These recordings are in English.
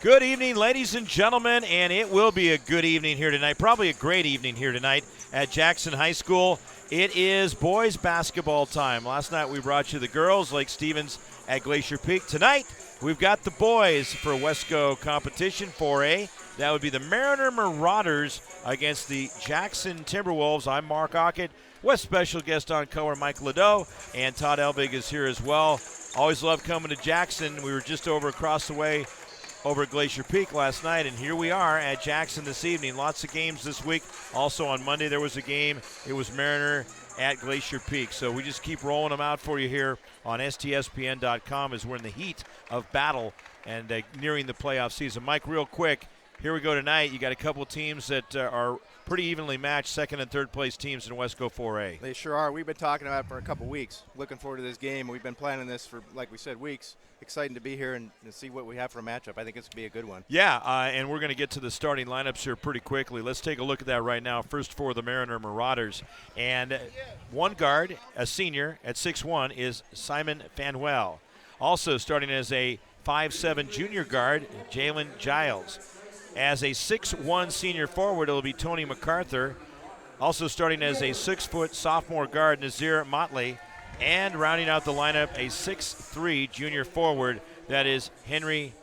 Good evening, ladies and gentlemen, and it will be a good evening here tonight, probably a great evening here tonight at Jackson High School. It is boys basketball time. Last night we brought you the girls, Lake Stevens at Glacier Peak. Tonight we've got the boys for Wesco competition 4A. That would be the Marauders against the Jackson Timberwolves. I'm Mark Ockett with special guest on color Mike Ladeau, and Todd Elvig is here as well. Always love coming to Jackson. We were just across the way over at Glacier Peak last night, and here we are at Jackson this evening. Lots of games this week. Also on Monday there was a game. It was Mariner at Glacier Peak. So we just keep rolling them out for you here on STSPN.com as we're in the heat of battle and nearing the playoff season. Mike, real quick, here we go tonight. You got a couple teams that are pretty evenly matched, second and third place teams in Wesco 4A. They sure are. We've been talking about it for a couple weeks. Looking forward to this game. We've been planning this for, like we said, weeks. Exciting to be here and see what we have for a matchup. I think it's going to be a good one. Yeah, and we're going to get to the starting lineups here pretty quickly. Let's take a look at that right now. First for the Marauders. And one guard, a senior at 6'1", is Simon Fanuel. Also starting as a 5'7" junior guard, Jalen Giles. As a 6'1" senior forward, it'll be Tony MacArthur. Also starting as a 6-foot sophomore guard, Nazir Motley. And rounding out the lineup, a 6'3" junior forward, that is Henry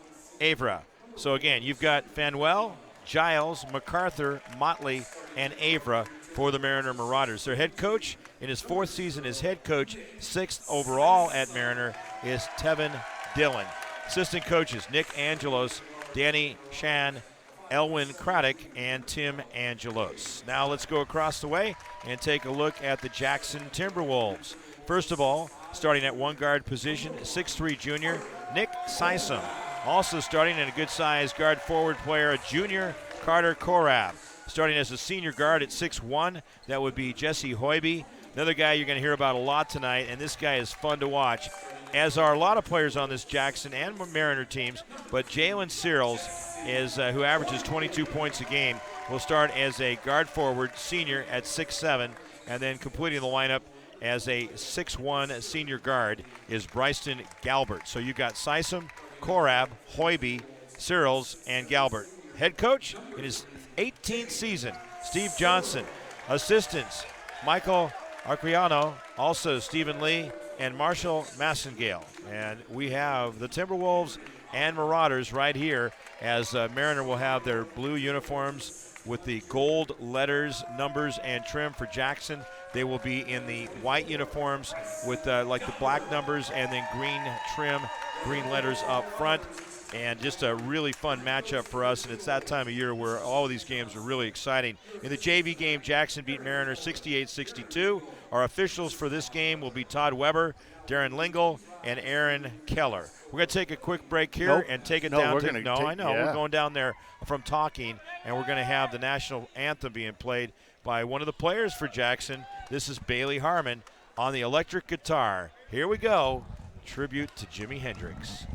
Avra. So again, you've got Fanuel, Giles, MacArthur, Motley, and Avra for the Marauders. Their head coach in his fourth season as head coach, 6th overall at Mariner, is Tevin Dillon. Assistant coaches, Nick Angelos, Danny Shan, Elwin Craddock, and Tim Angelos. Now let's go across the way and take a look at the Jackson Timberwolves. First of all, starting at one guard position, 6'3" junior, Nick Sysom. Also starting in a good-sized guard forward player, a junior, Carter Korab. Starting as a senior guard at 6'1", that would be Jesse Hoiby. Another guy you're going to hear about a lot tonight, and this guy is fun to watch, as are a lot of players on this Jackson and Mariner teams, but Jalen Searles is who averages 22 points a game, will start as a guard forward senior at 6'7", and then completing the lineup as a 6'1" senior guard is Bryson Galbert. So you've got Sysom, Korab, Hoiby, Searles, and Galbert. Head coach in his 18th season, Steve Johnson. Assistants, Michael Arquiano, also Stephen Lee, and Marshall Massengale. And we have the Timberwolves and Marauders right here, as Mariner will have their blue uniforms with the gold letters, numbers, and trim for Jackson. They will be in the white uniforms with like the black numbers and then green trim, green letters up front. And just a really fun matchup for us, and it's that time of year where all of these games are really exciting. In the JV game, Jackson beat Mariner 68-62. Our officials for this game will be Todd Weber, Darren Lingle, and Aaron Keller. We're going to take a quick break here and take it down to – I know. We're going down there from talking, and we're going to have the national anthem being played by one of the players for Jackson. This is Bailey Harmon on the electric guitar. Here we go. Tribute to Jimi Hendrix.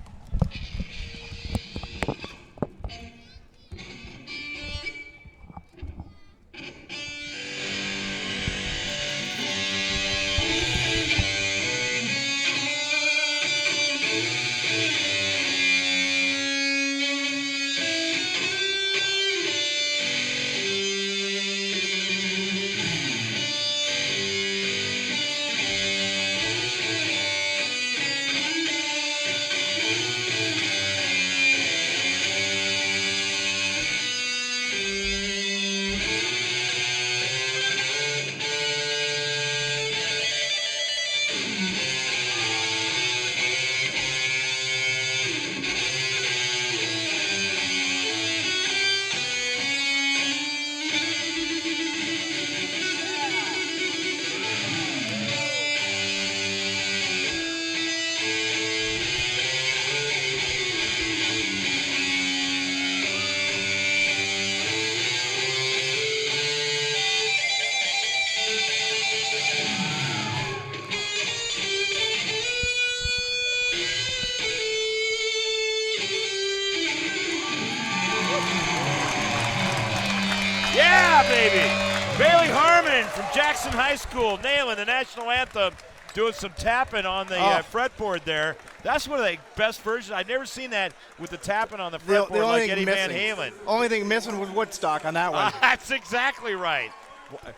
Yeah, baby. Bailey Harmon from Jackson High School nailing the national anthem, doing some tapping on the fretboard there. That's one of the best versions. I've never seen that with the tapping on the fretboard like Eddie Van Halen. Only thing missing was Woodstock on that one. That's exactly right.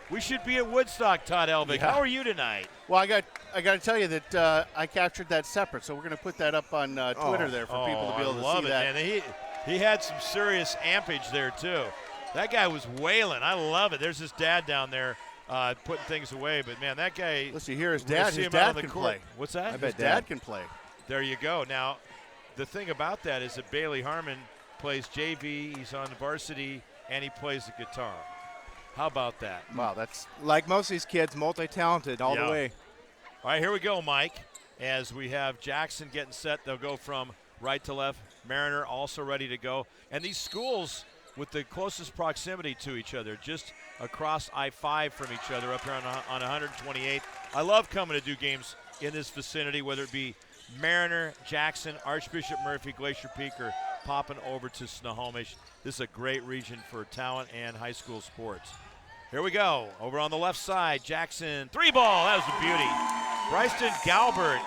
We should be at Woodstock, Todd Elvig. Yeah. How are you tonight? Well, I got to tell you that I captured that separate, so we're going to put that up on Twitter there for people to be able to love see it, that. Man. He had some serious ampage there too. That guy was wailing. I love it. There's his dad down there putting things away, but man, that guy. Listen, here his we're gonna dad. see His him out dad on the can court. play. What's that? I bet dad can play. There you go. Now, the thing about that is that Bailey Harmon plays JV. He's on varsity, and he plays the guitar. How about that? Wow, that's Like most of these kids, multi-talented all Yeah. the way. All right, here we go, Mike. As we have Jackson getting set, they'll go from right to left. Mariner also ready to go. And these schools with the closest proximity to each other, just across I-5 from each other up here on 128. I love coming to do games in this vicinity, whether it be Mariner, Jackson, Archbishop Murphy, Glacier Peak, or popping over to Snohomish. This is a great region for talent and high school sports. Here we go. Over on the left side, Jackson, 3-ball. That was a beauty. Bryson Galbert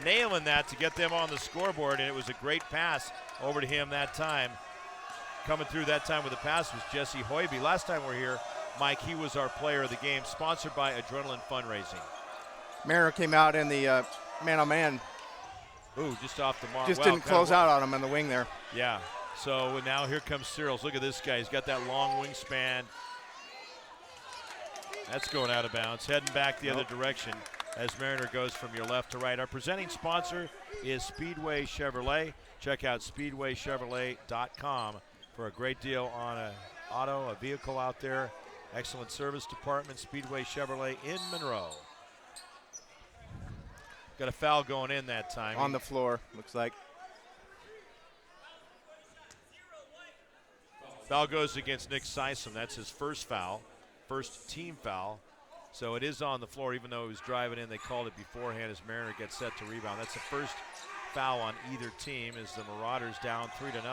nailing that to get them on the scoreboard, and it was a great pass over to him that time. Coming through that time with the pass was Jesse Hoiby. Last time we were here, Mike, he was our player of the game, sponsored by Adrenaline Fundraising. Mariner came out in the man-on-man. Ooh, just off the mark. Just Well, didn't close out on him in the wing there. Yeah. So now here comes Searles. Look at this guy. He's got that long wingspan. That's going out of bounds. Heading back the other direction as Mariner goes from your left to right. Our presenting sponsor is Speedway Chevrolet. Check out speedwaychevrolet.com for a great deal on a vehicle out there. Excellent service department, Speedway Chevrolet in Monroe. Got a foul going in that time. On the floor, looks like. Foul goes against Nick Sysom. That's his first foul, first team foul. So it is on the floor, even though he was driving in. They called it beforehand as Mariner gets set to rebound. That's the first foul on either team as the Marauders down 3-0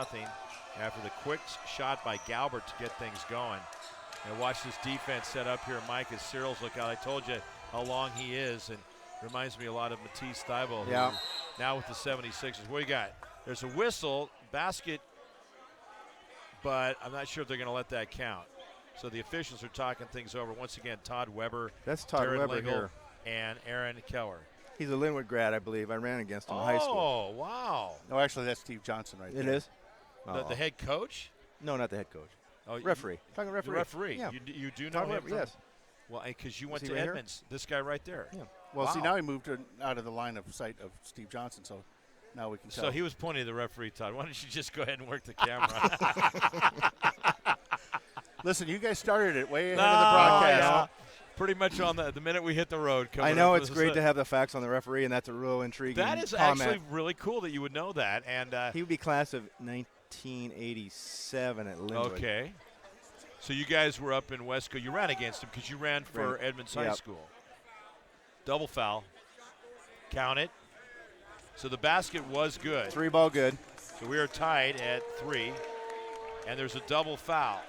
after the quick shot by Galbert to get things going. And watch this defense set up here, Mike, as Searles look out. I told you how long he is, and reminds me a lot of Matisse Thibault, Yeah. who now with the 76ers. What do you got? There's a whistle, basket, but I'm not sure if they're going to let that count. So the officials are talking things over. Once again, Todd Weber, That's Todd Darren Weber Lingle, here. and Aaron Keller. He's a Linwood grad, I believe. I ran against him in high school. Oh, wow. no, actually that's Steve Johnson right It there. is? The head coach? No, not the head coach. Oh, Referee. Talking The referee. referee. Yeah. You do know Todd him Weber, from- yes. Well, because you went Is to he right here? Edmonds. This guy right there. Yeah. Well, see, Wow. now he moved out of the line of sight of Steve Johnson, so now we can tell. So he was pointing to the referee, Todd. Why don't you just go ahead and work the camera? Listen, you guys started it way ahead No, of the broadcast. yeah. Pretty much on the minute we hit the road. I know it's great to have the facts on the referee, and that's a real intriguing That is comment. actually really cool that you would know that. And He would be class of 1987 at Linwood. okay. So you guys were up in Westco. You ran against him because you ran for Right. Edmonds High Yep. School. Double foul. Count it. So the basket was good. 3-ball good. So we are tied at 3. And there's a double foul.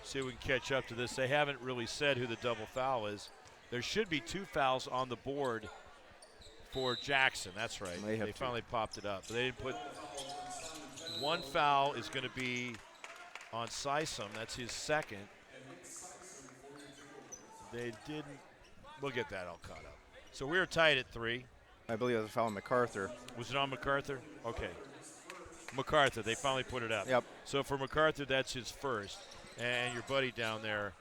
See if we can catch up to this. They haven't really said who the double foul is. There should be 2 fouls on the board for Jackson. That's right. They have They 2. finally popped it up. But they didn't put. 1 foul is going to be on Sysom. That's his second. They didn't. We'll get that all caught up. So we were tied at 3. I believe it was a foul on MacArthur. Was it on MacArthur? Okay. MacArthur, they finally put it up. Yep. So for MacArthur, that's his first. And your buddy down there,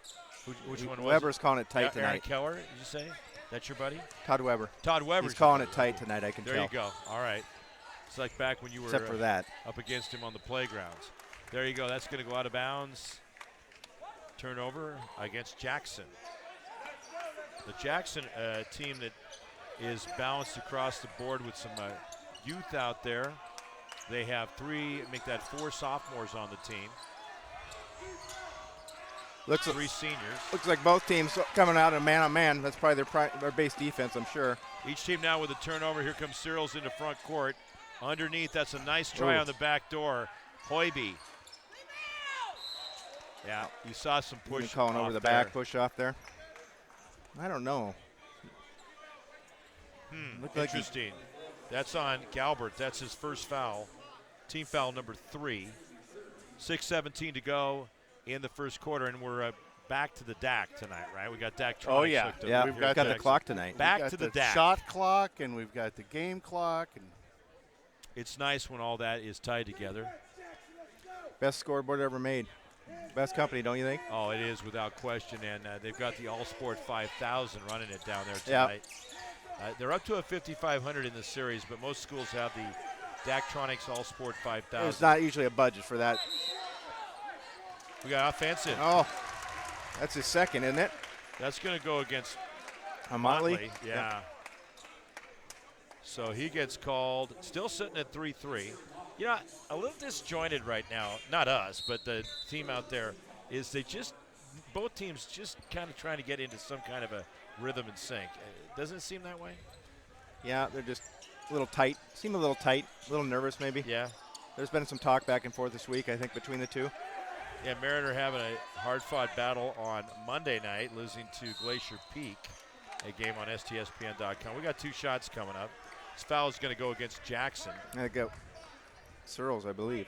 which one was Weber's calling it tight it? Aaron tonight. Keller, did you say? That's your buddy? Todd Weber. Todd Weber. He's calling it tight tonight, I can There tell. you go. All right. It's like back when you were Except for that. up against him on the playgrounds. There you go. That's going to go out of bounds. Turnover against Jackson. The Jackson team that is balanced across the board with some youth out there. They have 4 sophomores on the team. Looks 3 seniors. Looks like both teams coming out in man-on-man. That's probably their base defense, I'm sure. Each team now with a turnover. Here comes Searles into front court. Underneath, that's a nice try Ooh. on the back door. Hoiby. Yeah, you saw some push. Calling off over the there. back, push off there. I don't know. Looked like he- Interesting. That's on Galbert. That's his first foul. Team foul number 3. 6:17 to go in the first quarter, and we're back to the DAC tonight, right? We got DAC. Oh, yeah. Yeah, We've we've got got the the- clock tonight. Back We've got to the the DAC. shot clock, and we've got the game clock. And It's nice when all that is tied together. Best scoreboard ever made. Best company, don't you think? Oh, it is without question, and they've got the All Sport 5000 running it down there Yeah. tonight. They're up to a 5,500 in the series, but most schools have the Daktronics All Sport 5000. There's not usually a budget for that. We got offensive. Oh, that's his second, isn't it? That's going to go against Motley. Yeah. So he gets called, still sitting at 3-3. You know, a little disjointed right now, not us, but the team out there, is both teams just kind of trying to get into some kind of a rhythm and sync. Doesn't it seem that way? Yeah, they're just a little tight. Seem a little tight, a little nervous maybe. Yeah. There's been some talk back and forth this week, I think, between the two. Yeah, Mariner having a hard-fought battle on Monday night, losing to Glacier Peak, a game on STSPN.com. We got 2 shots coming up. This foul is going to go against Jackson. I go Searles, I believe.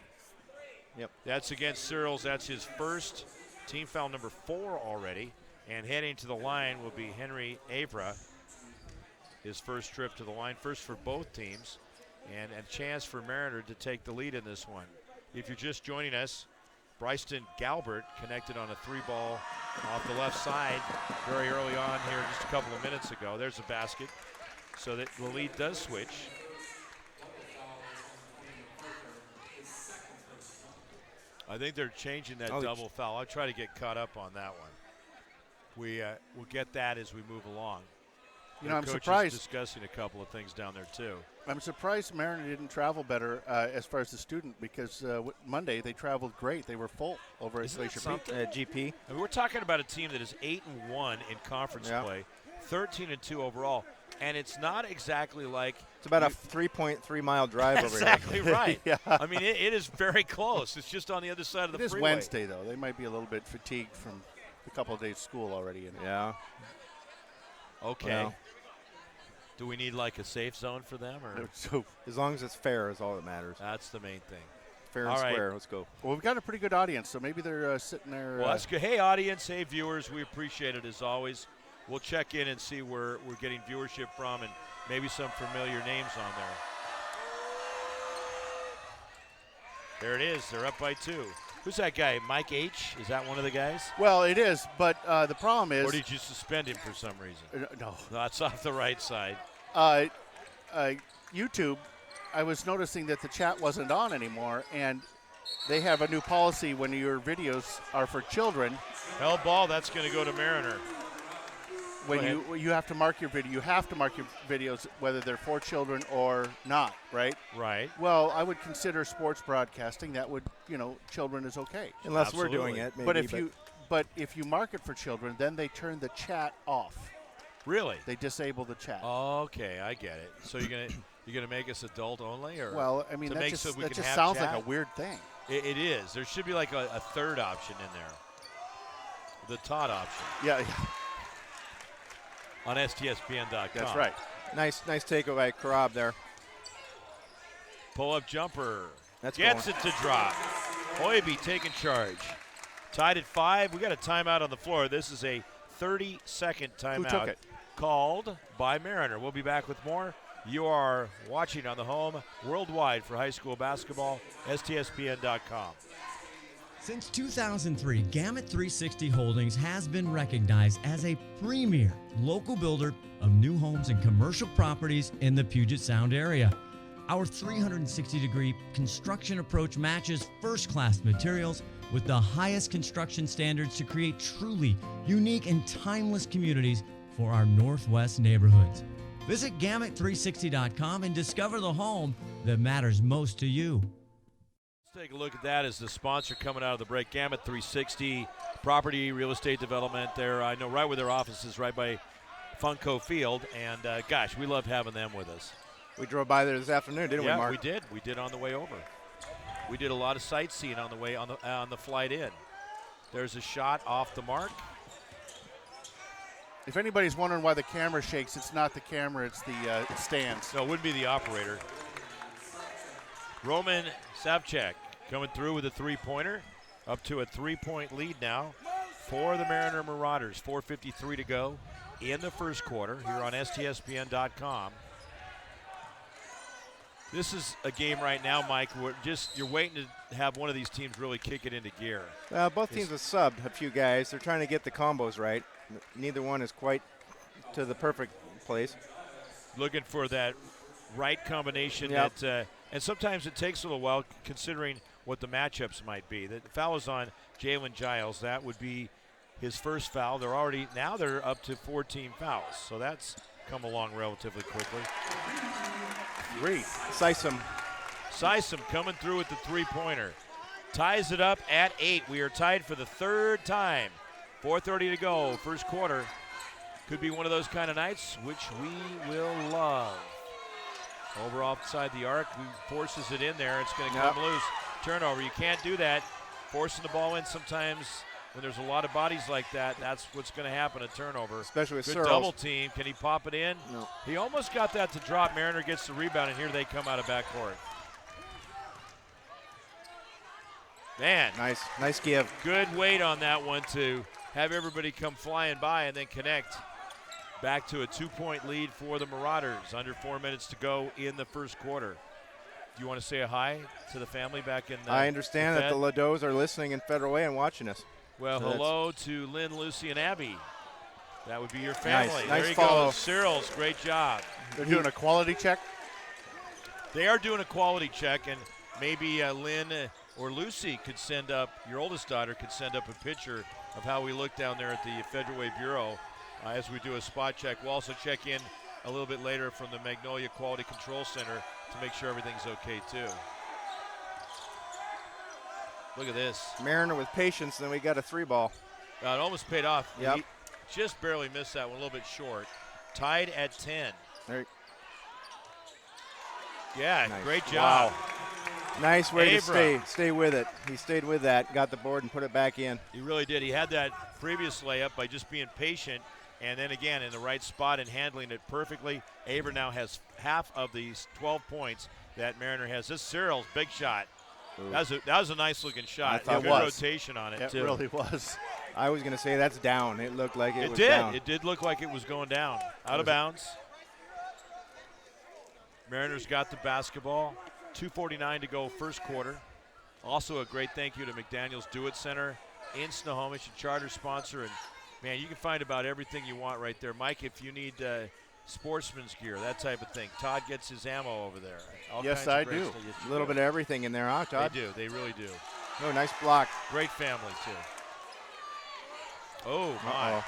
Yep. That's against Searles. That's his first team foul number 4 already. And heading to the line will be Henry Avra. His first trip to the line, first for both teams. And a chance for Mariner to take the lead in this one. If you're just joining us, Bryson Galbert connected on a 3-ball off the left side very early on here just a couple of minutes ago. There's a basket. So that the lead does switch. I think they're changing that double foul. I'll try to get caught up on that one. We'll get that as we move along. You know, I'm Coach surprised. is discussing a couple of things down there too. I'm surprised Mariner didn't travel better as far as the student, because Monday they traveled great. They were full over at Isn't that Glacier Peak. something? GP. I mean, we're talking about a team that is 8-1 in conference play, 13-2 overall, and it's not exactly like It's about a 3.3 mile drive over here. exactly right. Yeah. I mean, it is very close. It's just on the other side of the It is freeway. Wednesday, though. They might be a little bit fatigued from a couple of days school already. Yeah. Okay. Well. Do we need like a safe zone for them, or So, As long as it's fair is all that matters. that's the main thing? Fair all and right. square. Let's go. well, we've got a pretty good audience, so maybe they're sitting there. Well, that's good. Hey, audience. Hey, viewers. We appreciate it as always. We'll check in and see where we're getting viewership from and maybe some familiar names on there. There it is. They're up by 2. Who's that guy? Mike H.? Is that one of the guys? Well, it is, but the problem is. Or did you suspend him for some reason? No. That's off the right side. YouTube, I was noticing that the chat wasn't on anymore, and they have a new policy when your videos are for children. Hell ball, that's going to go to Mariner. When Go you have to mark your video, you have to mark your videos whether they're for children or not, right? Right. Well, I would consider sports broadcasting that would, children is okay. Unless we're doing Absolutely. it. Maybe, But if you mark it for children, then they turn the chat off. Really? They disable the chat. Okay, I get it. So you're gonna make us adult only, or Well, I mean, to that make just, so we that can just have sounds chat? like a weird thing. It is. There should be like a third option in there. The Todd option Yeah, on STSPN.com. that's right. nice takeaway by Karab there. Pull-up jumper. That's Gets going. it to drop. Hoiby taking charge. Tied at 5. We got a timeout on the floor. This is a 30-second timeout. Who took it? Called by Mariner. We'll be back with more. You are watching on the home worldwide for high school basketball, STSPN.com. Since 2003, Gamut 360 Holdings has been recognized as a premier local builder of new homes and commercial properties in the Puget Sound area. Our 360-degree construction approach matches first-class materials with the highest construction standards to create truly unique and timeless communities for our Northwest neighborhoods. Visit Gamut360.com and discover the home that matters most to you. Let's take a look at that as the sponsor coming out of the break. Gamut 360 Property Real Estate Development. There, I know right where their office is, right by Funko Field. And gosh, we love having them with us. We drove by there this afternoon, didn't we, Mark? We did. We did on the way over. We did a lot of sightseeing on the way on the flight in. There's a shot off the mark. If anybody's wondering why the camera shakes, it's not the camera, it's the stands. No, it wouldn't be the operator. Roman Savchuk coming through with a three-pointer, up to a 3-point lead now for the Mariner Marauders. 4:53 to go in the first quarter here on STSPN.com. This is a game right now, Mike, where you're waiting to have one of these teams really kick it into gear. Both teams have subbed a few guys. They're trying to get the combos right. Neither one is quite to the perfect place. Looking for that right combination. Yep. And sometimes it takes a little while considering what the matchups might be. The foul is on Jalen Giles. That would be his first foul. They're up to 14 fouls. So that's come along relatively quickly. Sysum coming through with the three-pointer. Ties it up at 8. We are tied for the third time. 4:30 to go, first quarter. Could be one of those kind of nights, which we will love. Over outside the arc, he forces it in there. It's going to come loose. Turnover. You can't do that. Forcing the ball in sometimes when there's a lot of bodies like that, that's what's going to happen, a turnover. Especially with Good Searles. double team. Can he pop it in? No. He almost got that to drop. Mariner gets the rebound, and here they come out of backcourt. Man. Nice give. Good weight on that one to have everybody come flying by and then connect. Back to a 2-point lead for the Marauders. Under 4 minutes to go in the first quarter. Do you want to say a hi to the family back in I understand that the Lados are listening in Federal Way and watching us. Well, So hello to Lynn, Lucy, and Abby. That would be your family. Nice There you follow. go. Cyril's, great job. They're doing a quality check. They are doing a quality check, and maybe Lynn or Lucy could send up, your oldest daughter could send up a picture of how we look down there at the Federal Way Bureau as we do a spot check. We'll also check in a little bit later from the Magnolia Quality Control Center to make sure everything's okay too. Look at this. Mariner with patience, then we got a 3-ball. It almost paid off. Yep. He just barely missed that one, a little bit short. Tied at 10. Yeah, Nice. great job. Wow. Nice way Abra. to stay with it. He stayed with that, got the board and put it back in. He really did. He had that previous layup by just being patient, and then again in the right spot and handling it perfectly. Abra now has half of these 12 points that Mariner has. This Cyril's big shot. That was a nice looking shot. thought Good it was. rotation on it, It too. really was. I was going to say that's down. It looked like it was did. down. It did look like it was going down. Out of bounds. Mariners got the basketball. 2:49 to go first quarter. Also a great thank you to McDaniel's Do-It Center in Snohomish, a charter sponsor. And, man, you can find about everything you want right there. Mike, if you need sportsman's gear, that type of thing, Todd gets his ammo over there. All Yes, kinds of I great do. stuff. Yes, you A little do. bit of everything in there, huh, Todd? They do. They really do. Oh, nice block. Great family, too. Oh, my. Uh-oh.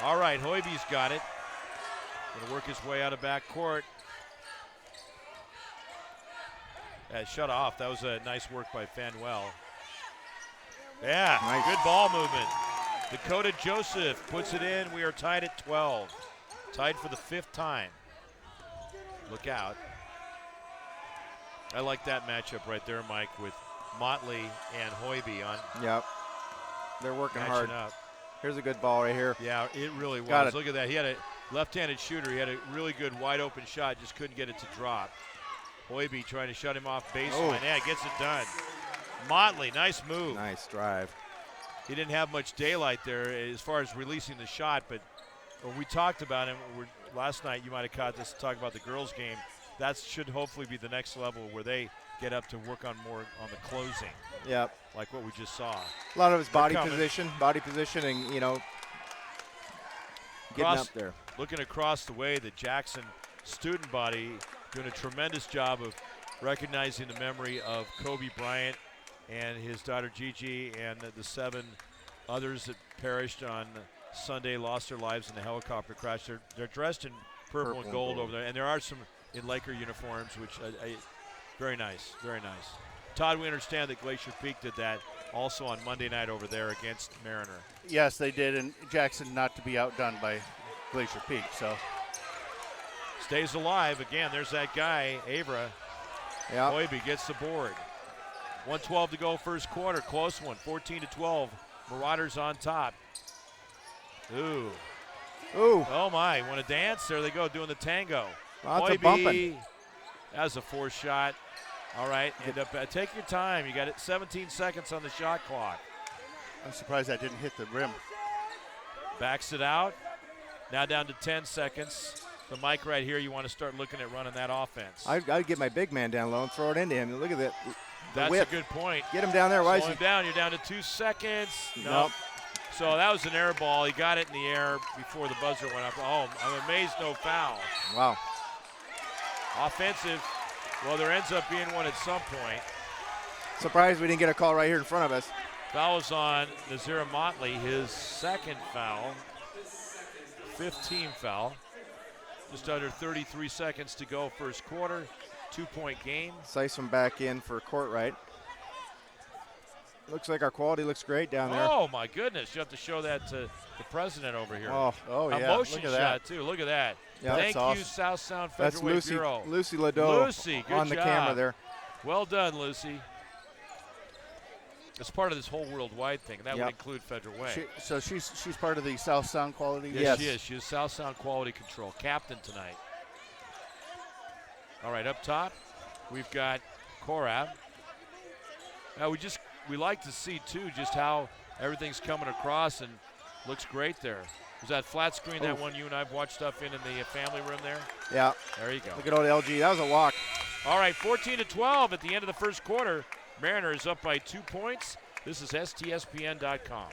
All right, Hoiby's got it. Going to work his way out of backcourt. Shut off. That was a nice work by Fanuel. Yeah, Nice. Good ball movement. Dakota Joseph puts it in. We are tied at 12. Tied for the 5th time. Look out. I like that matchup right there, Mike, with Motley and Hoiby on Yep. They're working matching hard. up. Here's a good ball right here. Yeah, it really was. Got it. Look at that. He had a left-handed shooter. He had a really good wide-open shot. Just couldn't get it to drop. Hoiby trying to shut him off baseline. Oh. Yeah, gets it done. Motley, nice move. Nice drive. He didn't have much daylight there as far as releasing the shot, but when we talked about him last night, you might have caught this talk about the girls' game. That should hopefully be the next level where they get up to work on more on the closing, Yep. like what we just saw. A lot of his body coming. position, and, getting Cross- up there. Looking across the way, the Jackson student body doing a tremendous job of recognizing the memory of Kobe Bryant and his daughter Gigi and the 7 others that perished on Sunday, lost their lives in the helicopter crash. They're dressed in purple and gold over there, and there are some in Laker uniforms, which very nice, very nice. Todd, we understand that Glacier Peak did that also on Monday night over there against Mariner. Yes, they did, and Jackson not to be outdone by Glacier Peak. So Stays alive. Again, there's that guy, Abra. Yeah. Hoiby gets the board. 1:12 to go first quarter. Close one, 14-12. Marauders on top. Ooh. Ooh. Oh, my. Want to dance? There they go, doing the tango. Lots of bumping. That was a forced shot. All right, and take your time. You got it. 17 seconds on the shot clock. I'm surprised that didn't hit the rim. Backs it out. Now down to 10 seconds. The mic right here, you want to start looking at running that offense. I'd get my big man down low and throw it into him. Look at that. That's whip. a good point. Get him down there. Why is Slow he him down. You're down to 2 seconds. Nope. So that was an air ball. He got it in the air before the buzzer went up. Oh, I'm amazed no foul. Wow. Offensive. Well, there ends up being one at some point. Surprised we didn't get a call right here in front of us. Foul is on Nazir Motley, his second foul. 15 foul. Just under 33 seconds to go first quarter. 2-point game. Sison back in for Courtright. Looks like our quality looks great down there. Oh, my goodness. You have to show that to the president over here. Oh a yeah. motion Look at shot, that. too. Look at that. Yeah, Thank that's you, awesome. South Sound That's Featherweight Lucy Bureau. Ladeau Lucy, good on the job. camera there. Well done, Lucy. It's part of this whole worldwide thing, and that would include Federal Way. So she's part of the South Sound Quality? Yes, she is. She is South Sound Quality Control, captain tonight. All right, up top, we've got Korab. Now, we like to see, too, just how everything's coming across and looks great there. Was that flat screen, that one you and I've watched stuff in the family room there? Yeah. There you go. Look at old LG. That was a walk. All right, 14-12 at the end of the first quarter. Mariners up by 2 points. This is STSPN.com.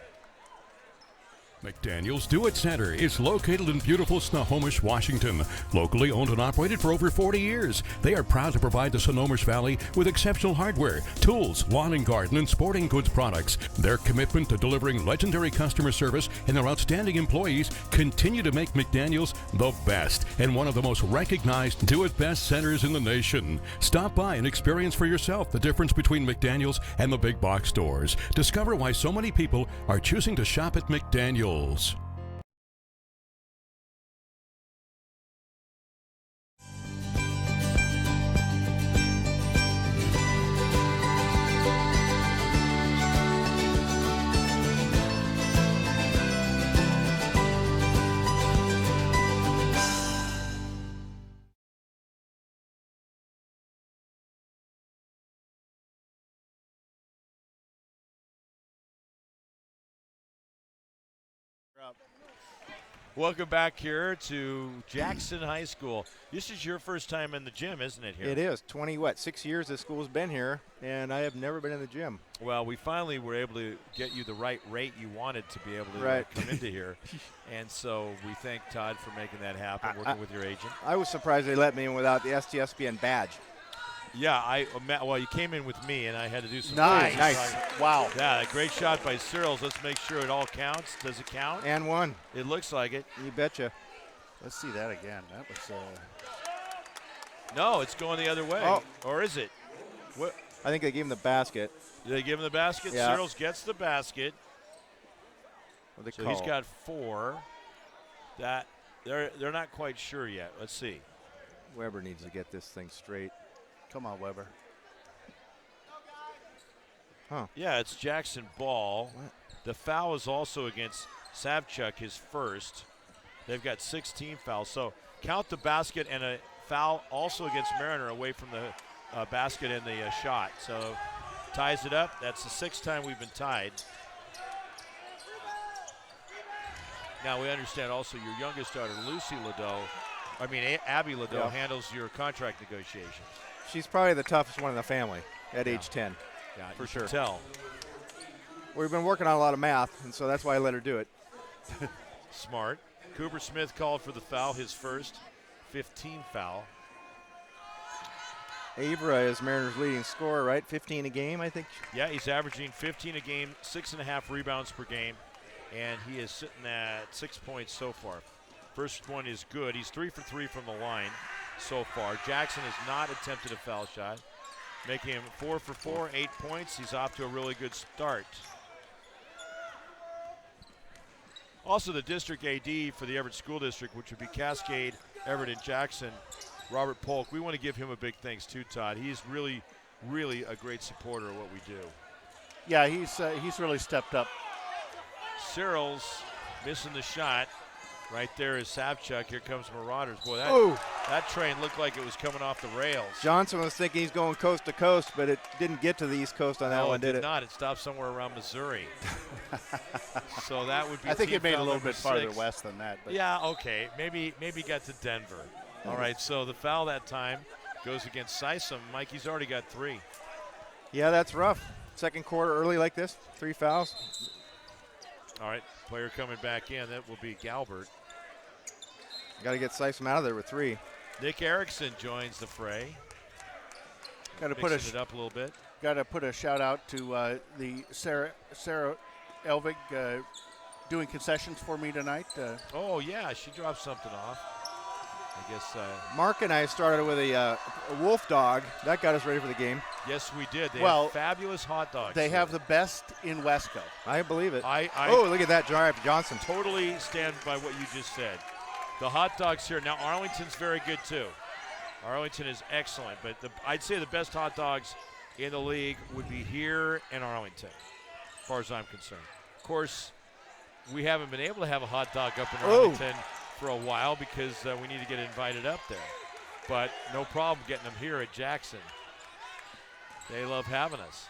McDaniel's Do It Center is located in beautiful Snohomish, Washington. Locally owned and operated for over 40 years, they are proud to provide the Snohomish Valley with exceptional hardware, tools, lawn and garden, and sporting goods products. Their commitment to delivering legendary customer service and their outstanding employees continue to make McDaniel's the best and one of the most recognized Do It Best centers in the nation. Stop by and experience for yourself the difference between McDaniel's and the big box stores. Discover why so many people are choosing to shop at McDaniel's. Welcome back here to Jackson High School. This is your first time in the gym, isn't it, here? It is. 6 years this school's been here, and I have never been in the gym. Well, we finally were able to get you the right rate you wanted to be able to come into here. And so we thank Todd for making that happen, working with your agent. I was surprised they let me in without the STSPN badge. Yeah, well, you came in with me, and I had to do some. Nice. Wow. Yeah, a great shot by Searles. Let's make sure it all counts. Does it count? And one. It looks like it. You betcha. Let's see that again. That was. No, it's going the other way. Oh. Or is it? What? I think they gave him the basket. Did they give him the basket? Yeah. Searles gets the basket. So he's got 4. That they're not quite sure yet. Let's see. Weber needs to get this thing straight. Come on, Weber. Huh. Yeah, it's Jackson ball. What? The foul is also against Savchuk, his first. They've got 16 fouls. So count the basket and a foul also against Mariner away from the basket and the shot. So ties it up. That's the 6th time we've been tied. Now we understand also your youngest daughter, Lucy Ladeau, Abby Ladeau, handles your contract negotiations. She's probably the toughest one in the family at age 10. Yeah, for you sure. can tell. We've been working on a lot of math, and so that's why I let her do it. Smart. Cooper Smith called for the foul, his first 15 foul. Avra is Mariners' leading scorer, right? 15 a game, I think. Yeah, he's averaging 15 a game, 6.5 rebounds per game, and he is sitting at 6 points so far. First one is good. He's 3 for 3 from the line so far. Jackson has not attempted a foul shot, making him 4 for 4, 8 points. He's off to a really good start. Also, the district AD for the Everett School District, which would be Cascade, Everett, and Jackson, Robert Polk. We want to give him a big thanks too, Todd. He's really, really a great supporter of what we do. Yeah, he's really stepped up. Searles missing the shot. Right there is Savchuk. Here comes Marauders. Boy, Ooh. that train looked like it was coming off the rails. Johnson was thinking he's going coast to coast, but it didn't get to the East Coast on that one, did it it? Not. It stopped somewhere around Missouri. So that would be. I think team it made a foul little number bit farther 6. west than that. But. Yeah, okay. Maybe got to Denver. All right, so the foul that time goes against Sisum. Mikey's already got 3. Yeah, that's rough. Second quarter early like this, 3 fouls. All right, player coming back in. That will be Galbert. Got to get Sisum out of there with 3. Nick Erickson joins the fray. Got to Mixing it up a little bit. Got to put a shout out to the Sarah Elvig doing concessions for me tonight. Oh yeah, she dropped something off. I guess. Mark and I started with a wolf dog. That got us ready for the game. Yes, we did. They Well, have fabulous hot dogs. They here. have the best in Wesco. I believe it. I look at that drive, Johnson. totally stand by what you just said. The hot dogs here. Now Arlington's very good too. Arlington is excellent, but I'd say the best hot dogs in the league would be here in Arlington, as far as I'm concerned. Of course, we haven't been able to have a hot dog up in Arlington for a while because we need to get invited up there. But no problem getting them here at Jackson. They love having us.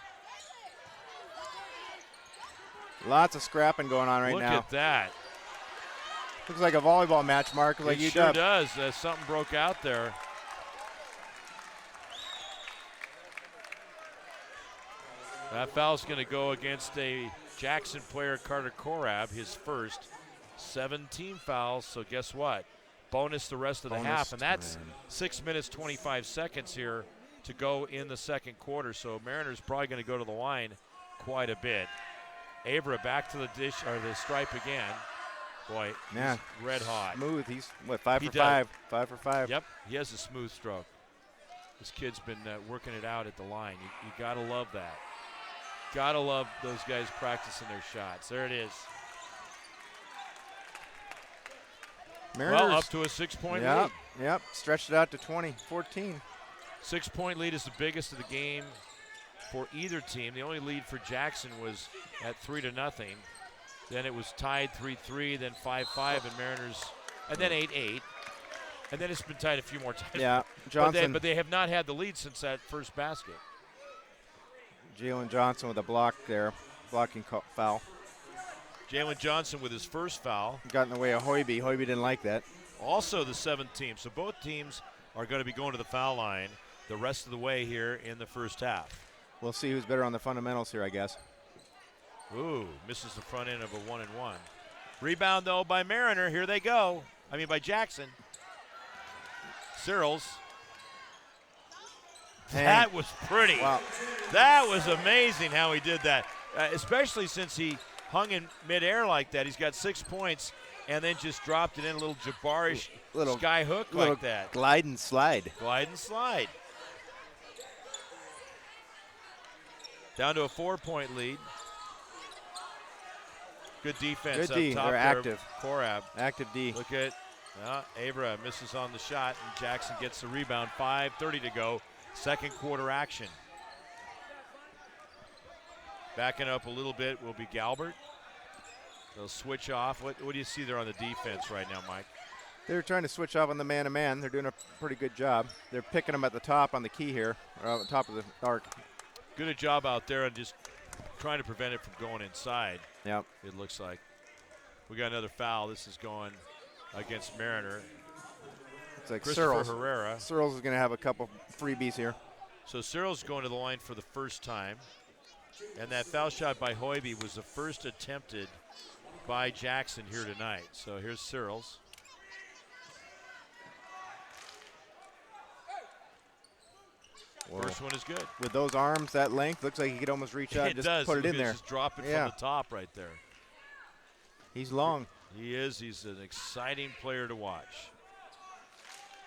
Lots of scrapping going on right Look now. at that. Looks like a volleyball match, Mark. Like It sure does. Something broke out there. That foul's going to go against a Jackson player, Carter Korab, his first 17 fouls. So guess what? Bonus the rest of the half, and that's 6 minutes, 25 seconds here to go in the second quarter. So Mariners probably going to go to the line quite a bit. Avra back to the dish or the stripe again. Boy, yeah, he's red hot. Smooth. He's what, 5 for does. 5. 5 for 5. Yep, he has a smooth stroke. This kid's been working it out at the line. You got to love that. Got to love those guys practicing their shots. There it is. Mariners, Well, up to a 6-point lead. Yep, stretched it out to 20-14. 6-point lead is the biggest of the game for either team. The only lead for Jackson was at 3-0. Then it was tied 3-3, then 5-5, and Mariners, and then 8-8. And then it's been tied a few more times. Yeah, Johnson. But they have not had the lead since that first basket. Jalen Johnson with a block there, blocking foul. Jalen Johnson with his first foul. Got in the way of Hoiby. Hoiby didn't like that. Also the 7th team. So both teams are going to be going to the foul line the rest of the way here in the first half. We'll see who's better on the fundamentals here, I guess. Ooh, misses the front end of a 1-and-1. Rebound, though, by Mariner. Here they go. By Jackson. Searles. That was pretty. Wow. That was amazing how he did that, especially since he hung in midair like that. He's got 6 points and then just dropped it in a little Jabarish sky hook like that. Glide and slide. Glide and slide. Down to a 4-point lead. Good defense Good D. up top They're there. active. Korab. Active D. Look at Avra misses on the shot, and Jackson gets the rebound. 5:30 to go. Second quarter action. Backing up a little bit will be Galbert. They'll switch off. What do you see there on the defense right now, Mike? They're trying to switch off on the man-to-man. They're doing a pretty good job. They're picking them at the top on the key here, or on the top of the arc. Good a job out there and just trying to prevent it from going inside. Yep. It looks like. We got another foul. This is going against Mariner. It's like Christopher Searles. Herrera. Searles is going to have a couple freebies here. So Cyril's going to the line for the first time. And that foul shot by Hoiby was the first attempted by Jackson here tonight. So here's Searles. First one is good. With those arms, that length, looks like he could almost reach out and just put it in there. Just drop it from the top right there. He's long. He is. He's an exciting player to watch.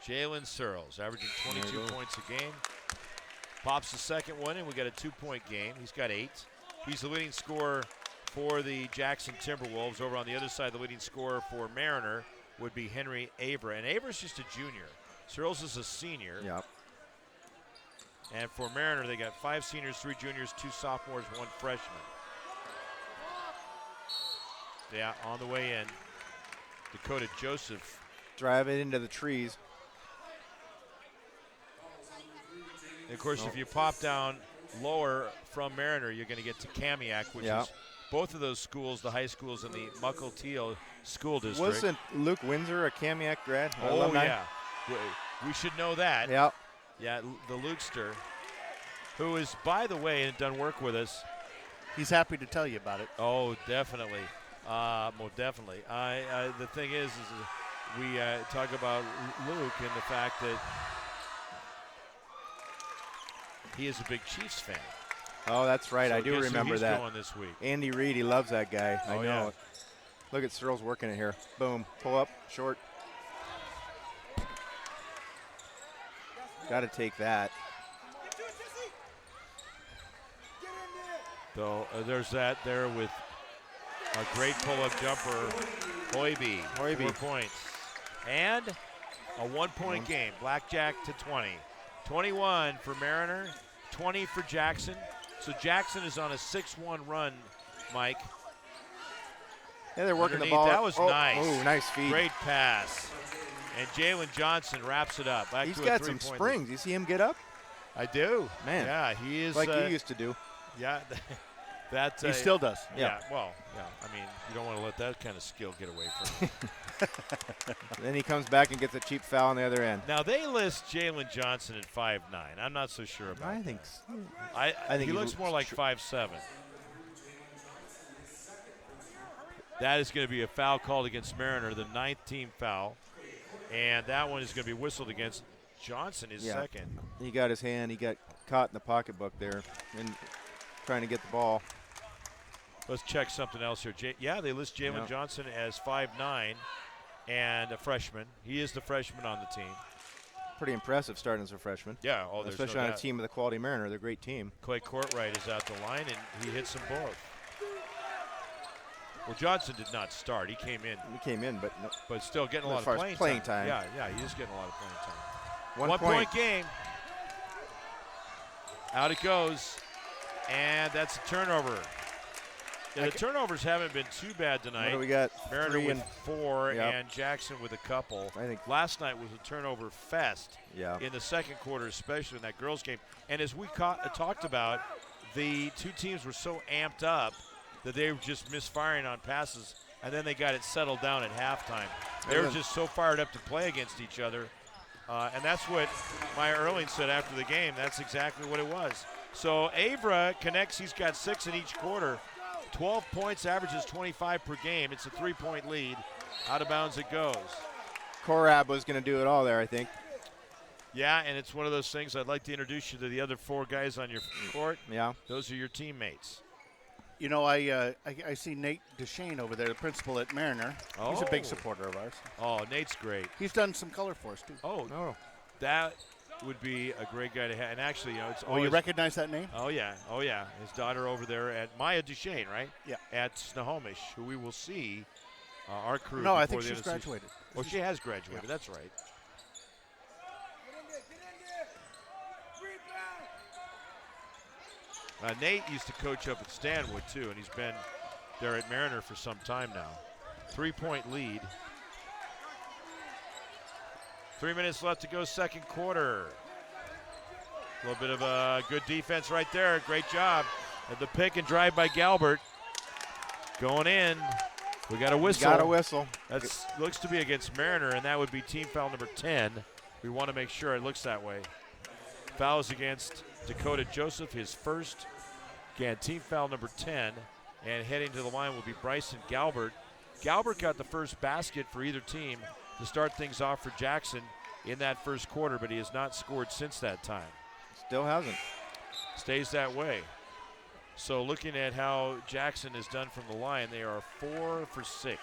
Jalen Searles, averaging 22 points a game. Pops the second one, and we got a 2-point game. He's got 8. He's the leading scorer for the Jackson Timberwolves. Over on the other side, the leading scorer for Mariner would be Henry Avra. And Avra's just a junior. Searles is a senior. Yep. And for Mariner, they got 5 seniors, 3 juniors, 2 sophomores, 1 freshman. Yeah, on the way in. Dakota Joseph. Drive it into the trees. And of course, if you pop down lower from Mariner, you're going to get to Kamiak, which is both of those schools, the high schools in the Mukilteo School District. Wasn't Luke Windsor a Kamiak grad? Oh, alumni? yeah. We should know that. Yeah. Yeah, the Lukester, who is, by the way, done work with us. He's happy to tell you about it. Oh, definitely. Well, definitely. The thing is we talk about Luke and the fact that he is a big Chiefs fan. Oh, that's right. So I do guess who remember he's that. going this week. Andy Reid, he loves that guy. I Oh, know yeah. it. Look at Searles working it here. Boom. Pull up. Short. Got to take that. So there's that there with a great pull-up jumper. Hoiby, 4 points. And a 1-point game. Blackjack to 20. 21 for Mariner, 20 for Jackson. So Jackson is on a 6-1 run, Mike. Yeah, they're working Underneath. the ball. That was nice. Oh, nice feed. Great pass. And Jalen Johnson wraps it up. Back He's to got a some 3-point springs. You see him get up? lead. I do. Man. Yeah, he is. Like you used to do. Yeah. That, He still does. Yeah. Well, yeah. I mean, you don't want to let that kind of skill get away from you. Then he comes back and gets a cheap foul on the other end. Now, they list Jalen Johnson at 5'9". I'm not so sure about I that. think I think he he looks more like 5'7". That is going to be a foul called against Mariner, the 9th team foul. And that one is going to be whistled against Johnson, his second. He got his hand. He got caught in the pocketbook there and trying to get the ball. Let's check something else here. They list Jalen Johnson as 5'9" and a freshman. He is the freshman on the team. Pretty impressive starting as a freshman. Yeah, especially on a team of the quality Mariner. They're a great team. Clay Courtright is out the line, and he hits them both. Well, Johnson did not start. He came in. But still getting a lot as far of as playing time. Yeah, he is getting a lot of playing time. 1 1 point. point game. Out it goes, and that's a turnover. Yeah, the turnovers haven't been too bad tonight. What do we got? Mariner 3 with and 4 and Jackson with a couple. I think last night was a turnover fest Yeah. in the second quarter, especially in that girls' game. And as we talked about, the two teams were so amped up that they were just misfiring on passes, and then they got it settled down at halftime. They were just so fired up to play against each other. And that's what Maya Erling said after the game. That's exactly what it was. So Avra connects. He's got 6 in each quarter. 12 points, averages 25 per game. It's a 3-point lead. Out of bounds it goes. Korab was going to do it all there, I think. Yeah, and it's one of those things. I'd like to introduce you to the other 4 guys on your court. Yeah. Those are your teammates. You know, I see Nate Deshane over there, the principal at Mariner. He's a big supporter of ours. Oh, Nate's great. He's done some color for us, too. Oh, that would be a great guy to have. And actually, it's always. Oh, you recognize that name? Oh, yeah. His daughter over there at Maya Duchesne, right? Yeah. At Snohomish, who we will see, our crew. No, I think she's graduated. Oh, she has graduated. Yeah. That's right. Nate used to coach up at Stanwood, too, and he's been there at Mariner for some time now. 3-point lead. 3 minutes left to go, second quarter. A little bit of a good defense right there. Great job. And the pick and drive by Galbert. Going in. We got a whistle. Got a whistle. That looks to be against Mariner, and that would be team foul number 10. We want to make sure it looks that way. Fouls against Dakota Joseph, his first. Again, team foul number 10. And heading to the line will be Bryson Galbert. Galbert got the first basket for either team to start things off for Jackson in that first quarter, but he has not scored since that time. Still hasn't. Stays that way. So looking at how Jackson has done from the line, they are 4 for 6.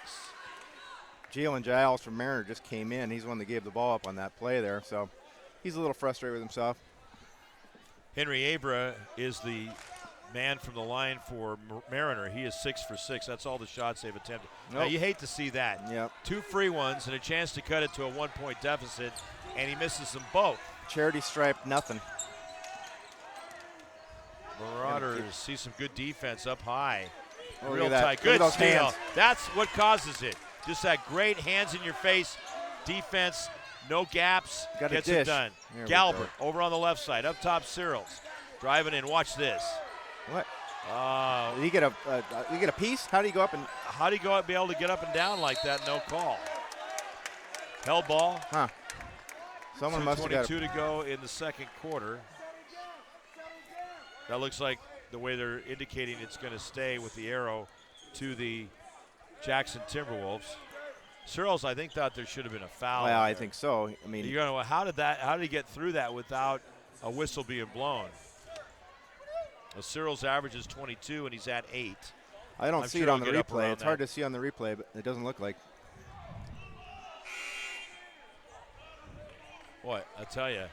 Jalen Giles from Mariner just came in. He's the one that gave the ball up on that play there, so he's a little frustrated with himself. Henry Abra is the man from the line for Mariner. He is 6 for 6. That's all the shots they've attempted. Nope. Now, you hate to see that. Yep. 2 free ones and a chance to cut it to a 1-point deficit, and he misses them both. Charity stripe, nothing. Marauders see some good defense up high. Oh, Real look at that. tight. Look at Good those steal. hands. That's what causes it. Just that great hands-in-your-face defense, no gaps, Got a gets dish. it done. There we Galbert over on the left side, up top Searles. Driving in, watch this. What? Did he get a piece? How do you go up and? How do you go up, be able to get up and down like that? No call. Held ball. Huh. Someone must have got 2:22 to go in the second quarter. That looks like the way they're indicating it's going to stay with the arrow to the Jackson Timberwolves. Searles, I think, thought there should have been a foul. Well, I think so. I mean, You're going, how did he get through that without a whistle being blown? Well, Searles averages 22, and he's at 8. I don't I'm see sure it on he'll the get up replay. around It's hard that. to see on the replay, but it doesn't look like. Boy, I tell you.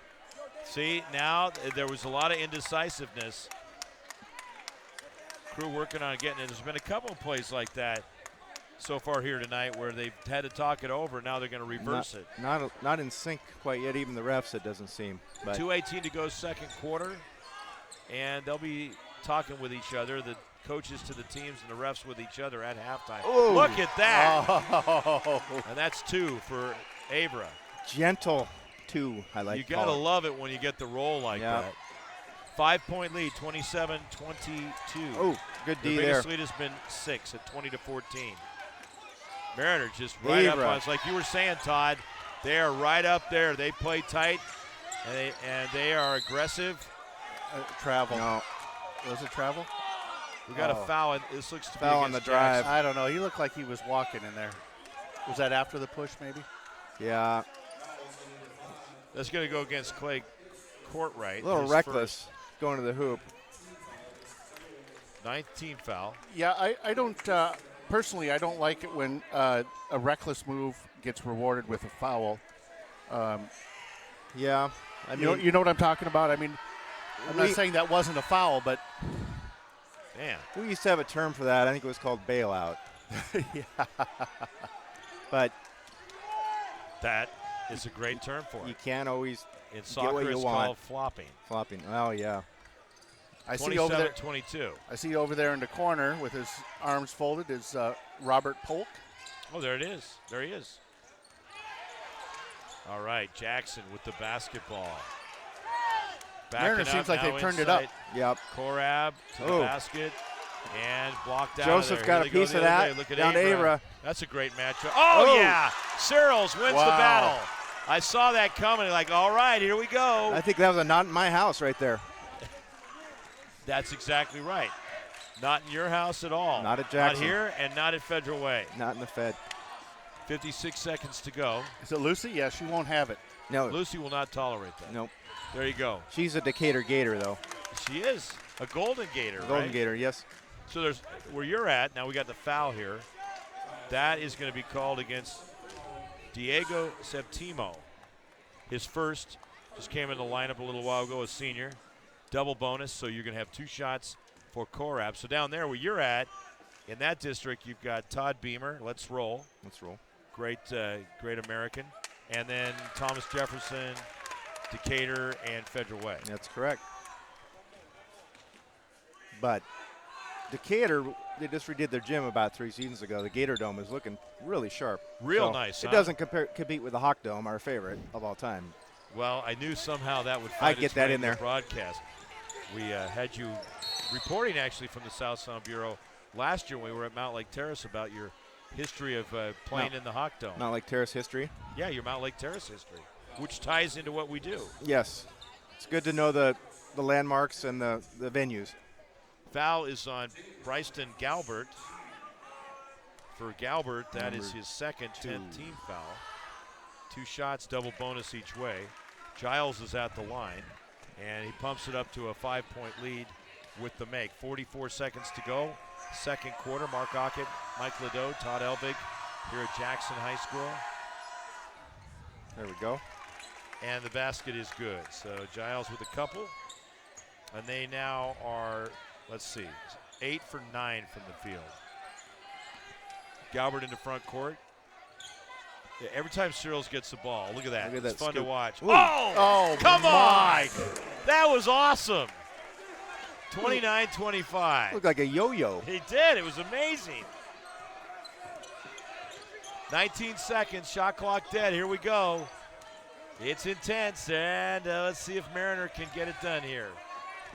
See, now there was a lot of indecisiveness. Crew working on getting it. There's been a couple of plays like that so far here tonight where they've had to talk it over. Now they're going to reverse it. Not in sync quite yet. Even the refs, it doesn't seem. But 2:18 to go second quarter, and they'll be talking with each other, the coaches to the teams and the refs with each other at halftime. Ooh. Look at that. Oh. And that's 2 for Abra. gentle 2. I like. You got to love it when you get the roll like Yeah. that. 5-point lead, 27-22. Oh, good Their D there. biggest lead has been 6 at 20-14. Mariners just right up Abra. on us. Like you were saying, Todd, they are right up there. They play tight, and they are aggressive. Travel. No, Was it travel? We got a Oh. foul, and this looks to be Foul on against the drive. Jackson. I don't know. He looked like he was walking in there. Was that after the push, maybe? yeah, That's going to go against Clay Courtright. a little his reckless going to the hoop. first 9th team foul. Yeah, I don't personally. I don't like it when a reckless move gets rewarded with a foul. Yeah, I mean, You know what I'm talking about? I mean, I'm not We- saying that wasn't a foul, but Man, we used to have a term for that. I think it was called bailout. yeah. But that is a great term for you it. can't always In what soccer, you it's want. called flopping. flopping. Oh yeah, I see over there. 27-22. I see over there in the corner with his arms folded is Robert Polk. Oh, there it is. There he is. All right, Jackson with the basketball. Backing Mariners up seems like now they've turned it up. inside. yep. Korab to the Oh. basket and blocked out. Joseph of there. got Here a they go piece the of other that. way. Look at Down to Abra. That's a great matchup. Oh, Oh. yeah. Searles wins the Wow. battle. I saw that coming. Like, all right, here we go. I think that was a not in my house right there. That's exactly right. Not in your house at all. Not at Jackson. Not here and not at Federal Way. Not in the Fed. 56 seconds to go. Is it Lucy? Yeah, she won't have it. No, Lucy will not tolerate that. nope. There you go. She's a Decatur Gator though. She is a Golden Gator, Golden right? Gator, yes. So there's where you're at. Now we got the foul here. That is going to be called against Diego Septimo. His first just came in the lineup a little while ago, a senior. Double bonus, so you're going to have 2 shots for Korab. So down there where you're at, in that district, you've got Todd Beamer. Let's roll. Let's roll. Great American. And then Thomas Jefferson, Decatur, and Federal Way. That's correct. But Decatur, they just redid their gym about 3 seasons ago. The Gator Dome is looking really sharp. Real So nice, It huh? doesn't compete with the Hawk Dome, our favorite of all time. Well, I knew somehow that would I find get its that way in the there. broadcast. We had you reporting actually from the South Sound Bureau last year when we were at Mount Lake Terrace about your history of playing No. in the Hawk Dome. Not like Terrace history. Yeah, your Mount Lake Terrace history, which ties into what we do. Yes. It's good to know the landmarks and the venues. Foul is on Bryston Galbert. For Galbert, that is his second 10th team foul. 2 shots, double bonus each way. Giles is at the line, and he pumps it up to a 5-point lead with the make. 44 seconds to go. Second quarter, Mark Ockett, Mike Ladeau, Todd Elvig here at Jackson High School. There we go. And the basket is good. So Giles with a couple. And they now are, let's see, 8 for 9 from the field. Galbert into front court. Yeah, every time Searles gets the ball, look at that. Look at It's that fun to scoop. watch. Ooh. Oh, come my. on. That was awesome. 29-25. Looked like a yo-yo. He did. It was amazing. 19 seconds, shot clock dead. Here we go. It's intense, and let's see if Mariner can get it done here.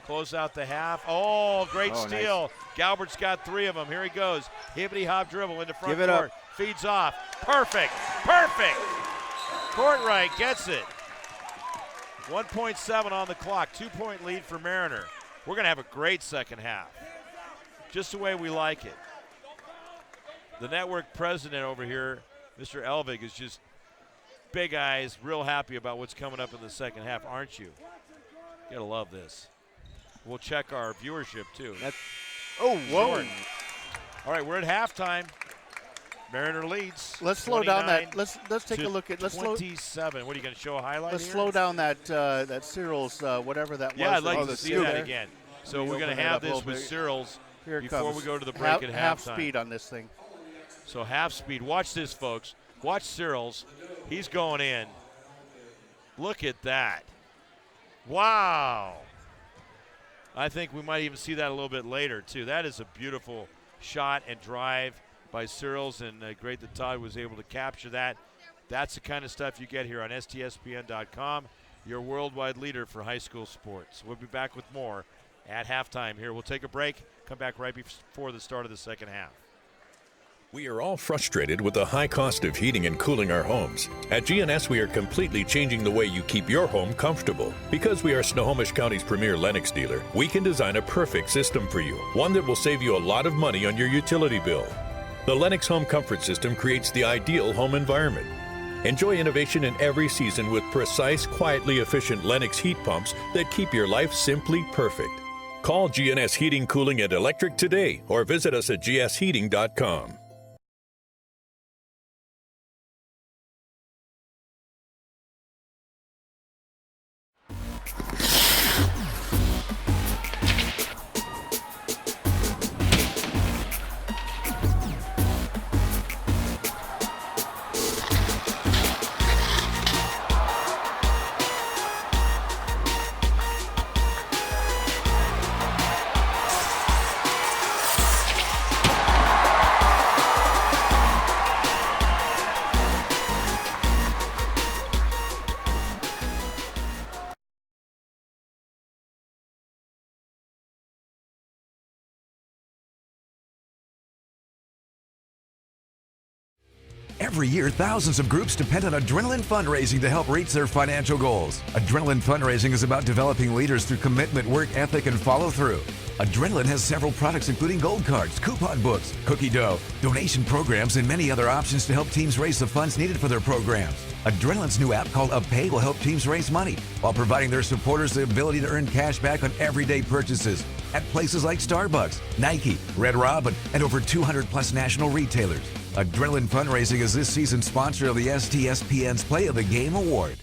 Close out the half. Oh, great steal. Nice. Galbert's got 3 of them. Here he goes. Hibbity-hop dribble into front Give it court. up. Feeds off. Perfect. Perfect. Courtwright gets it. 1.7 on the clock. 2-point lead for Mariner. We're going to have a great second half. Just the way we like it. The network president over here, Mr. Elvig, is just big eyes, real happy about what's coming up in the second half, aren't you? You gotta love this. We'll check our viewership too. Oh, whoa. Short. All right, we're at halftime. Mariner leads. Let's slow down that. 29 Let's take a look at. Let's slow. 27. What are you going to show a highlight Let's here? slow down that Cyril's whatever that was. Yeah, I'd like that to was see there. that again. So Can you we're going open to that have up a this little with bit? Cyrils Here it before comes. we go to the break at half halftime. speed on this thing. So half speed. Watch this, folks. Watch Cyrils. He's going in. Look at that. Wow. I think we might even see that a little bit later, too. That is a beautiful shot and drive by Cyrils, and great that Todd was able to capture that. That's the kind of stuff you get here on STSPN.com, your worldwide leader for high school sports. We'll be back with more at halftime here. We'll take a break, come back right before the start of the second half. We are all frustrated with the high cost of heating and cooling our homes. At GNS, we are completely changing the way you keep your home comfortable. Because we are Snohomish County's premier Lennox dealer, we can design a perfect system for you, one that will save you a lot of money on your utility bill. The Lennox Home Comfort System creates the ideal home environment. Enjoy innovation in every season with precise, quietly efficient Lennox heat pumps that keep your life simply perfect. Call GNS Heating, Cooling, and Electric today or visit us at gsheating.com. Every year, thousands of groups depend on Adrenaline Fundraising to help reach their financial goals. Adrenaline Fundraising is about developing leaders through commitment, work ethic, and follow-through. Adrenaline has several products including gold cards, coupon books, cookie dough, donation programs, and many other options to help teams raise the funds needed for their programs. Adrenaline's new app called UpPay will help teams raise money while providing their supporters the ability to earn cash back on everyday purchases at places like Starbucks, Nike, Red Robin, and over 200 plus national retailers. Adrenaline Fundraising is this season's sponsor of the STSPN's Play of the Game Award.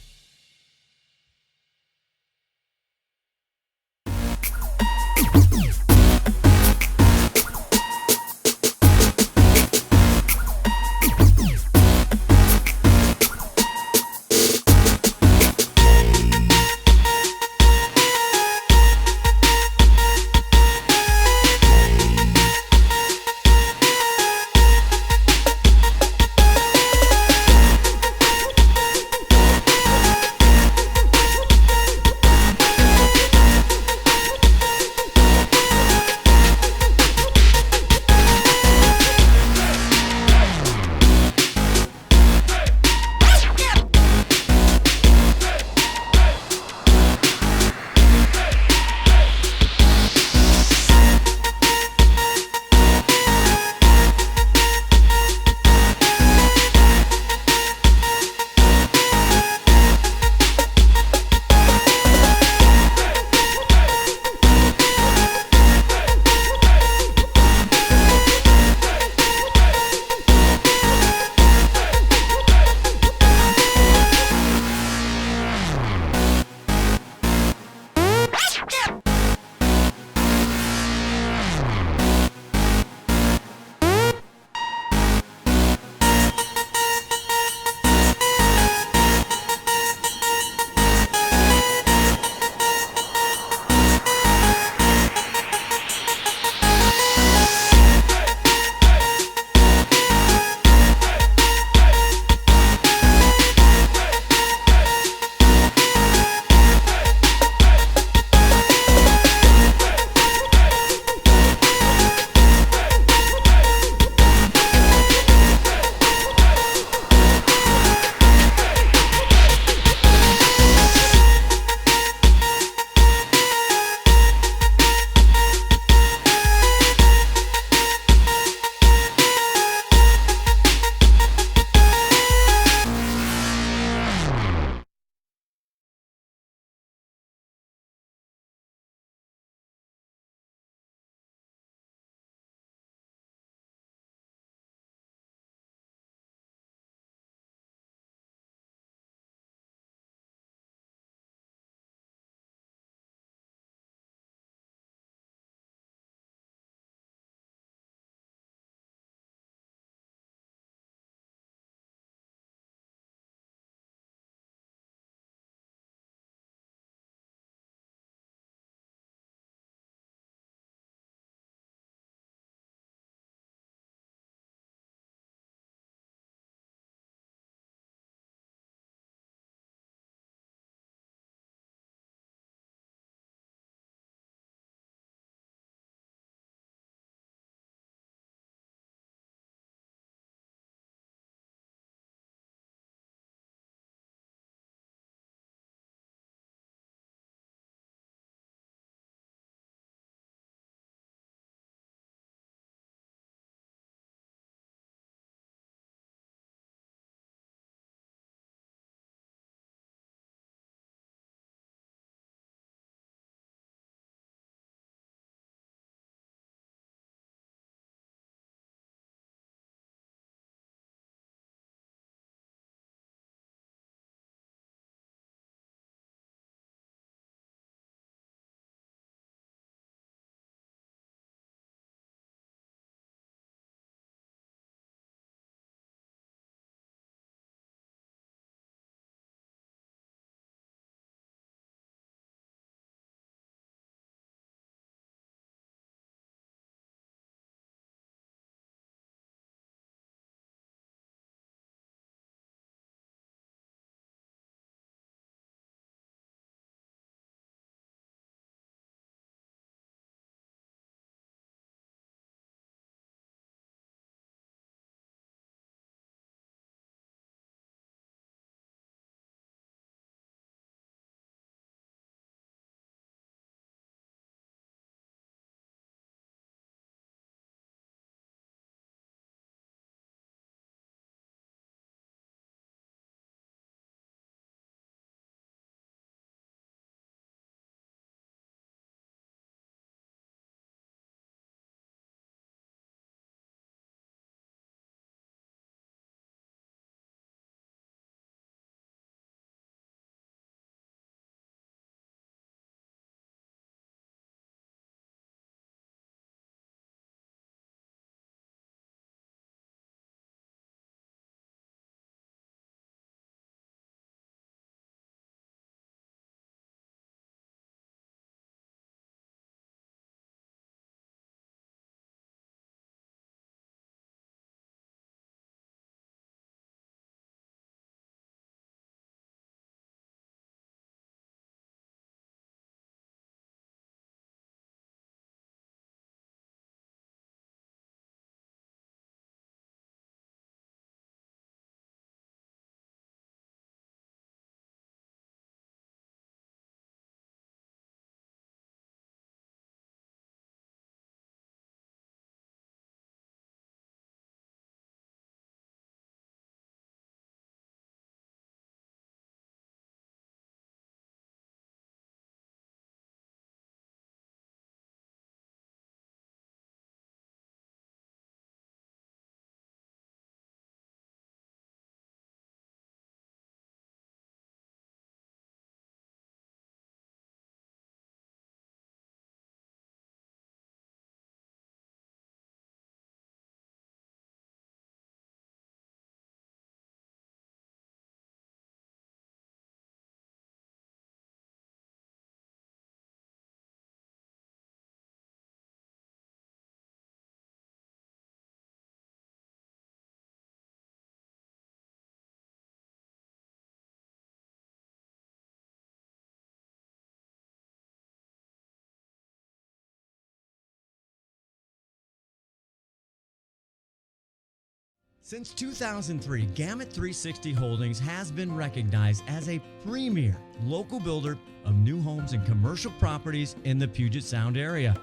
Since 2003, Gamut 360 Holdings has been recognized as a premier local builder of new homes and commercial properties in the Puget Sound area.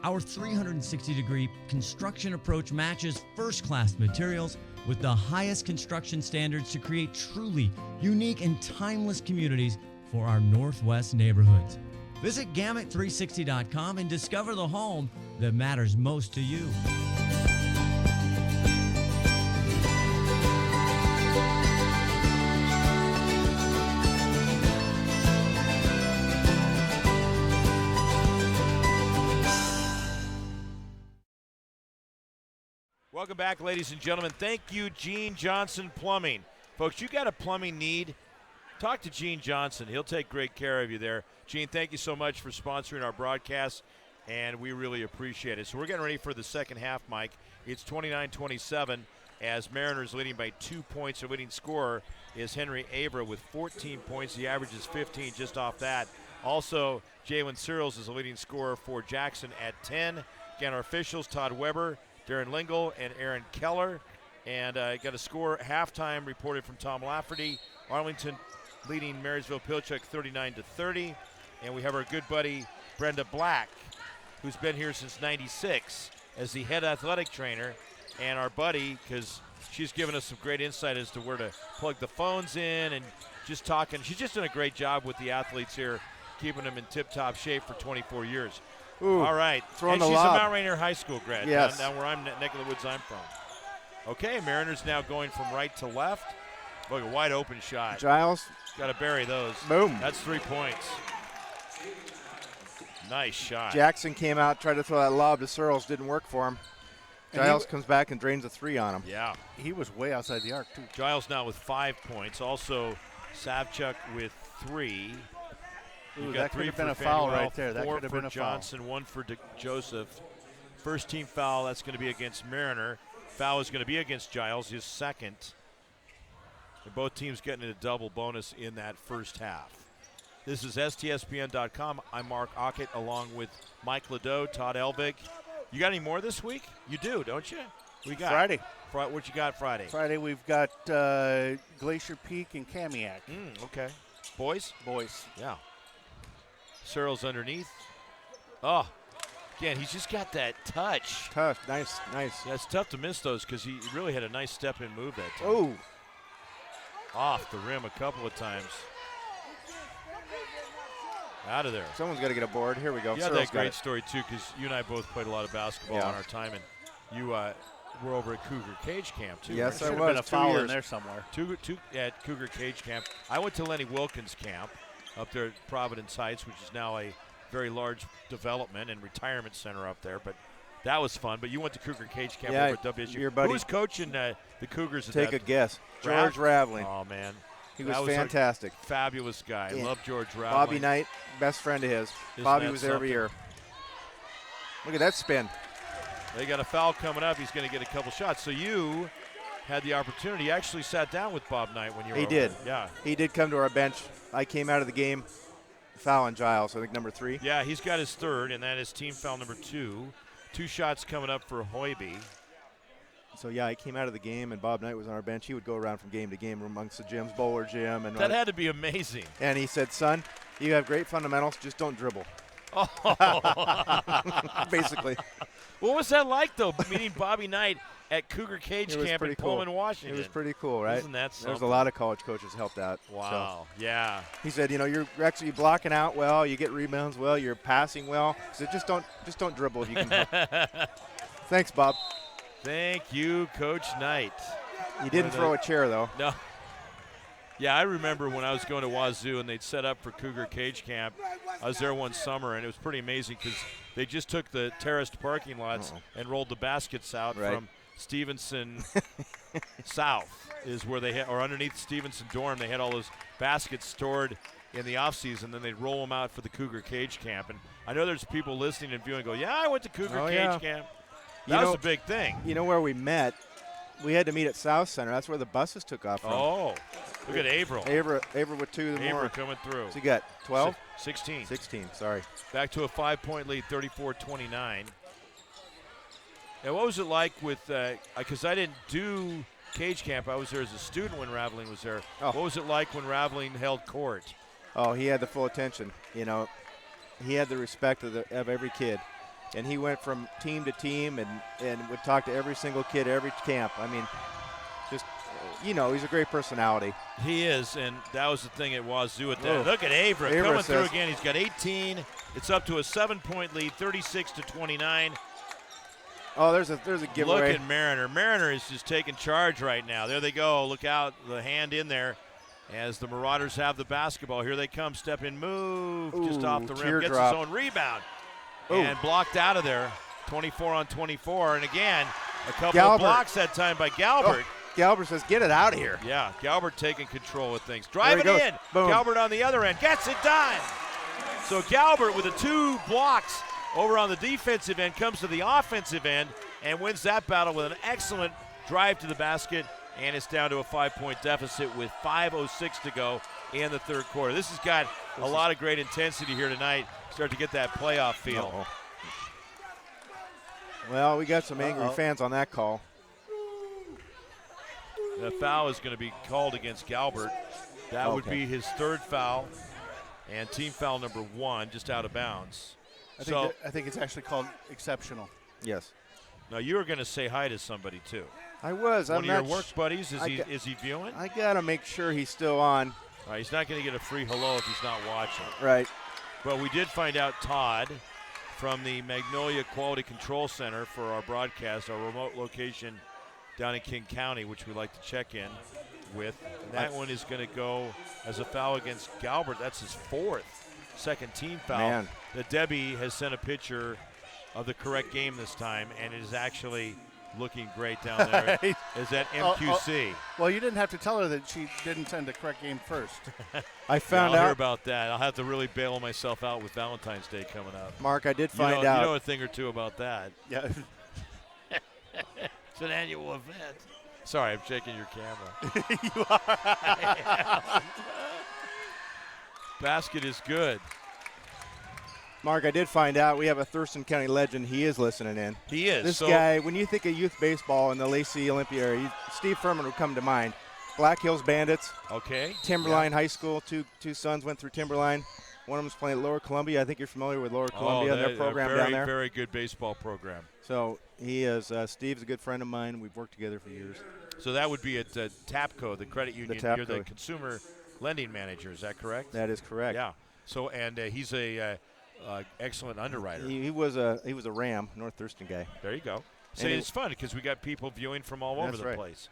Our 360-degree construction approach matches first-class materials with the highest construction standards to create truly unique and timeless communities for our Northwest neighborhoods. Visit Gamut360.com and discover the home that matters most to you. Welcome back, ladies and gentlemen. Thank you, Gene Johnson Plumbing. Folks, you got a plumbing need, talk to Gene Johnson. He'll take great care of you there. Gene, thank you so much for sponsoring our broadcast, and we really appreciate it. So we're getting ready for the second half, Mike. It's 29-27 as Mariners leading by 2 points. Their leading scorer is Henry Avra with 14 points. The average is 15 just off that. Also, Jalen Searles is the leading scorer for Jackson at 10. Again, our officials, Todd Weber, Darren Lingle, and Aaron Keller. And got a score halftime reported from Tom Lafferty. Arlington leading Marysville Pilchuck 39-30. And we have our good buddy Brenda Black, who's been here since '96 as the head athletic trainer. And our buddy, because she's given us some great insight as to where to plug the phones in and just talking. She's just done a great job with the athletes here, keeping them in tip-top shape for 24 years. Ooh, all right. Throwing and the she's lob. a Mount Rainier High School grad, yes. down where I'm, neck of the woods I'm from. Okay, Mariners now going from right to left. Look, a wide open shot. Giles. Got to bury those. Boom. That's 3 points. Nice shot. Jackson came out, tried to throw that lob to Searles, didn't work for him. Giles comes back and drains a 3 on him. Yeah. He was way outside the arc, too. Giles now with 5 points. Also, Savchuk with 3. Ooh, got that 3 could have for been a foul Fanuel, right there. That 4 could have for been a Johnson, foul. 1 for Joseph. First team foul, that's going to be against Mariner. Foul is going to be against Giles, his second. And both teams getting a double bonus in that first half. This is STSPN.com. I'm Mark Ockett along with Mike Ladeau, Todd Elvig. You got any more this week? You do, don't you? We got Friday. What you got Friday? Friday we've got Glacier Peak and Kamiak. Okay. Boys? Boys. Yeah. Searles underneath. Oh, again, he's just got that touch. Tough. Nice, nice. Yeah, it's tough to miss those because he really had a nice step-in move that time. Oh. Off the rim a couple of times. Out of there. Someone's got to get a board. Here we go. You had Searles that got great it. story, too, because you and I both played a lot of basketball Yeah. on our time, and you were over at Cougar Cage Camp, too. Yes, right? I Should was. have been a 2 foul years. in there somewhere. Two at Cougar Cage Camp. I went to Lenny Wilkins Camp up there at Providence Heights, which is now a very large development and retirement center up there. But that was fun. But you went to Cougar Cage Camp Yeah, over at WSU. your buddy- Who was coaching the Cougars at Take that? a guess. George Raveling. Oh, man. He was That fantastic. A fabulous guy. Yeah. Love George Raveling. Bobby Knight, best friend of his. Isn't Bobby that was there every something? year. Look at that spin. They got a foul coming up. He's going to get a couple shots. So you had the opportunity. You actually sat down with Bob Knight when you were He over did. there. Yeah. He did come to our bench. I came out of the game. Foul on Giles, I think number 3. Yeah, he's got his third, and that is team foul number 2. 2 shots coming up for Hoiby. So, yeah, I came out of the game, and Bob Knight was on our bench. He would go around from game to game amongst the gyms, bowler gym. And That had to be amazing. And he said, son, you have great fundamentals, just don't dribble. Basically. What was that like, though, meeting Bobby Knight at Cougar Cage It was Camp in pretty cool. Pullman, Washington? It was pretty cool, right? Isn't that There's something? a lot of college coaches helped out. Wow, So yeah. he said, you know, you're actually blocking out well, you get rebounds well, you're passing well. He said, just don't dribble if you can help. Thanks, Bob. Thank you, Coach Knight. He didn't throw a chair, though. No. Yeah, I remember when I was going to Wazoo and they'd set up for Cougar Cage Camp. I was there one summer, and it was pretty amazing because they just took the terraced parking lots and rolled the baskets out from Stevenson South is where they had, or underneath Stevenson Dorm, they had all those baskets stored in the offseason. Then they'd roll them out for the Cougar Cage Camp. And I know there's people listening and viewing go, yeah, I went to Cougar Cage Camp. That was a big thing. You know where we met? We had to meet at South Center. That's where the buses took off from. Oh, look at Averill. Averill with 2 more. Averill coming through. So you got 12? 16. 16, sorry. Back to a 5-point lead, 34-29. Now, what was it like with, because I didn't do Cage Camp. I was there as a student when Raveling was there. Oh. What was it like when Raveling held court? Oh, he had the full attention. You know, he had the respect of every kid. And he went from team to team and would talk to every single kid, every camp. I mean, just, you know, he's a great personality. He is, and that was the thing at Wazoo at that. Look at Avra coming through again. He's got 18. It's up to a 7-point lead, 36-29. Oh, there's a giveaway. Look at Mariner. Mariner is just taking charge right now. There they go. Look out, the hand in there as the Marauders have the basketball. Here they come. Step in, move. Ooh, just off the rim. Gets teardrop. his own rebound. Ooh. And blocked out of there. 24 on 24. And again, a couple Galbert. of blocks that time by Galbert. Oh, Galbert says, get it out of here. Yeah, Galbert taking control of things. Driving goes. in. Boom. Galbert on the other end. Gets it done. So Galbert with the 2 blocks over on the defensive end comes to the offensive end and wins that battle with an excellent drive to the basket. And it's down to a 5-point deficit with 5:06 to go in the third quarter. This has got a lot of great intensity here tonight. Start to get that playoff feel. Uh-oh. Well, we got some angry fans on that call. The foul is going to be called against Galbert. That would be his 3rd foul and team foul number 1, just out of bounds. I think it's actually called exceptional. Yes. Now you were going to say hi to somebody too. I was. One I'm of your not work buddies. Is he viewing? I got to make sure he's still on. He's not going to get a free hello if he's not watching. Right. But we did find out Todd from the Magnolia Quality Control Center for our broadcast, our remote location down in King County, which we like to check in with. And that one is going to go as a foul against Galbert. That's his 4th second team foul. Man. That Debbie has sent a picture of the correct game this time, and it is actually looking great down there. Is that MQC? Well, you didn't have to tell her that she didn't send the correct game first. I found I'll out hear about that. I'll have to really bail myself out with Valentine's Day coming up. Mark, I did find out. You know a thing or two about that. Yeah. It's an annual event. Sorry, I'm checking your camera. You are. Basket is good. Mark, I did find out we have a Thurston County legend. He is listening in. He is. This guy, when you think of youth baseball in the Lacey Olympia area, Steve Furman would come to mind. Black Hills Bandits. Okay. Timberline High School. Two sons went through Timberline. One of them's playing at Lower Columbia. I think you're familiar with Lower Columbia and their program down there. Very good baseball program. So he is. Steve's a good friend of mine. We've worked together for years. So that would be at TAPCO, the credit union. You're the consumer lending manager. Is that correct? That is correct. Yeah. So and he's a excellent underwriter. He was a Ram, North Thurston guy. There you go. So it's fun because we got people viewing from all over the place.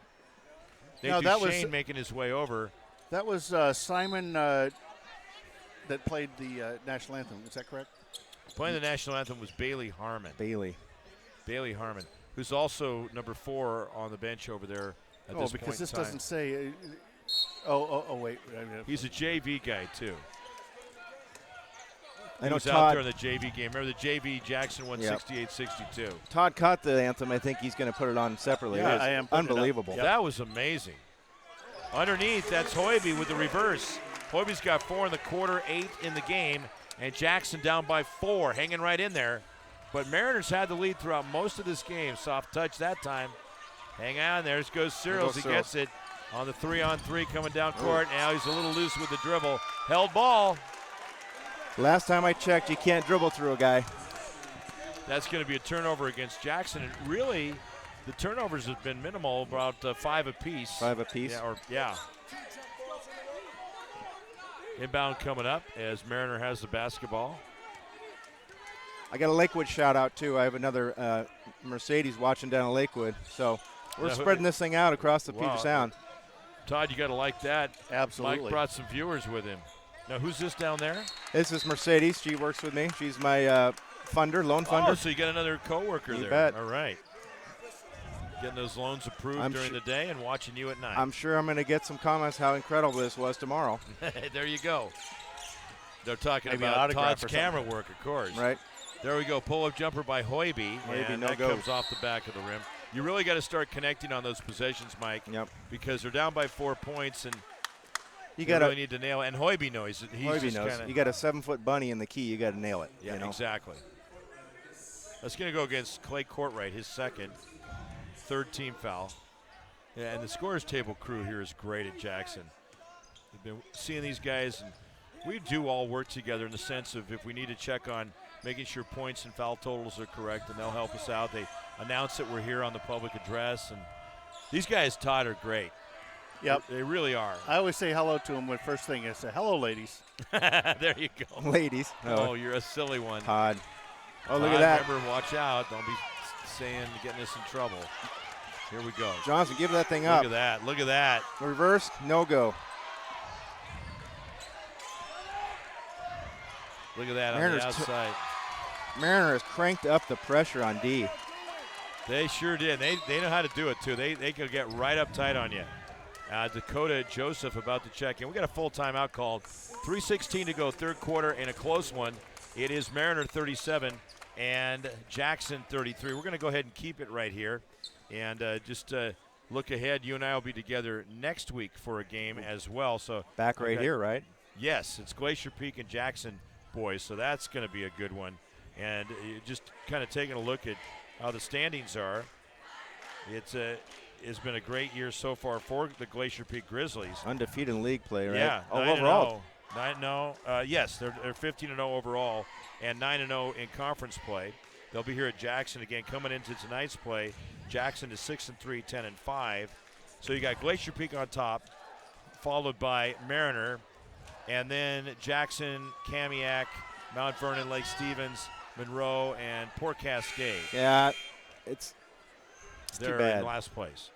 Nate Duchesne making his way over. That was Simon that played the national anthem. Is that correct? Playing the national anthem was Bailey Harmon. Bailey Harmon, who's also number 4 on the bench over there at this point in because this time. doesn't say. Wait. He's a JV guy too. I know was Todd, out there in the JV game. Remember the JV Jackson won 68-62. Todd caught the anthem. I think he's going to put it on separately. Yeah, it I am. Unbelievable. Yep. That was amazing. Underneath, that's Hoiby with the reverse. Hoiby's got 4 in the quarter, 8 in the game, and Jackson down by 4, hanging right in there. But Mariners had the lead throughout most of this game. Soft touch that time. Hang on, there goes Searles. He gets it on the 3-on-3 coming down court. Now he's a little loose with the dribble. Held ball. Last time I checked, you can't dribble through a guy. That's going to be a turnover against Jackson. And really, the turnovers have been minimal, about 5 apiece. 5 apiece? Yeah. Inbound coming up as Mariner has the basketball. I got a Lakewood shout out too. I have another Mercedes watching down in Lakewood. So we're spreading this thing out across the Puget Sound. Todd, you got to like that. Absolutely. Mike brought some viewers with him. Now, who's this down there? This is Mercedes. She works with me. She's my loan funder. Oh, so you got another coworker there. Bet. All right. Getting those loans approved during the day and watching you at night. I'm sure I'm going to get some comments how incredible this was tomorrow. There you go. They're talking about Todd's camera work, of course. Right. There we go. Pull-up jumper by Hoiby. And that comes off the back of the rim. You really got to start connecting on those possessions, Mike. Yep. Because they're down by 4 points, and you really need to nail it. And Hoiby knows. Hoiby knows. You got a 7-foot bunny in the key. You got to nail it. Yeah, exactly. That's going to go against Clay Courtright, his second, 3rd team foul. Yeah, and the scorers table crew here is great at Jackson. We've been seeing these guys, and we do all work together in the sense of if we need to check on making sure points and foul totals are correct, and they'll help us out. They announce that we're here on the public address, and these guys, Todd, are great. Yep. They really are. I always say hello to them when first thing is, hello, ladies. There you go. Ladies. Oh, you're a silly one. Todd. Oh, Todd, look at that. Remember, watch out. Don't be saying getting us in trouble. Here we go. Johnson, give that thing up. Look at that. Look at that. Reverse, no go. Look at that Mariners on the outside. Mariners cranked up the pressure on D. They sure did. They know how to do it, too. They could get right up tight on you. Dakota Joseph about to check in. We got a full timeout called. 3:16 to go, third quarter, in a close one. It is Mariner 37 and Jackson 33. We're going to go ahead and keep it right here. And just look ahead. You and I will be together next week for a game as well. So Back right here, right? Yes, it's Glacier Peak and Jackson boys, so that's going to be a good one. And just kind of taking a look at how the standings are. It's been a great year so far for the Glacier Peak Grizzlies. Undefeated in league play, right? Yeah. Oh, overall. 9-0. Yes, they're 15-0 overall and 9-0 in conference play. They'll be here at Jackson again coming into tonight's play. Jackson is 6-3, 10-5. So you got Glacier Peak on top, followed by Mariner, and then Jackson, Kamiak, Mount Vernon, Lake Stevens, Monroe, and Port Cascade. Yeah, it's They're too bad. in last place.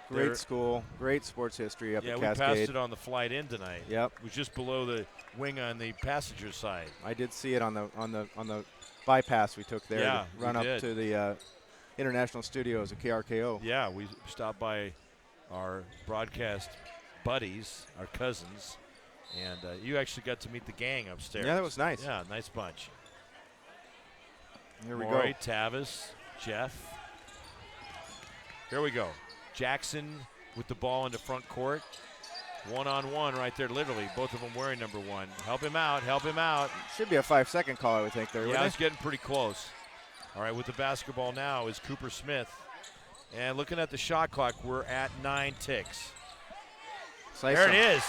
Great school, great sports history up Yeah, at we Cascade. passed it on the flight in tonight. Yep. It was just below the wing on the passenger side. I did see it on the bypass we took there. Yeah, to run we up did. to the international studios at KRKO. Yeah, we stopped by our broadcast buddies, our cousins, and you actually got to meet the gang upstairs. Yeah, that was nice. Yeah, nice bunch. Here we Maury, go. Tavis, Jeff. Here we go. Jackson with the ball into front court. One-on-one right there, literally. Both of them wearing number 1. Help him out, help him out. Should be a 5-second call, I would think there. Yeah, it's getting pretty close. All right, with the basketball now is Cooper Smith. And looking at the shot clock, we're at 9 ticks. There it is.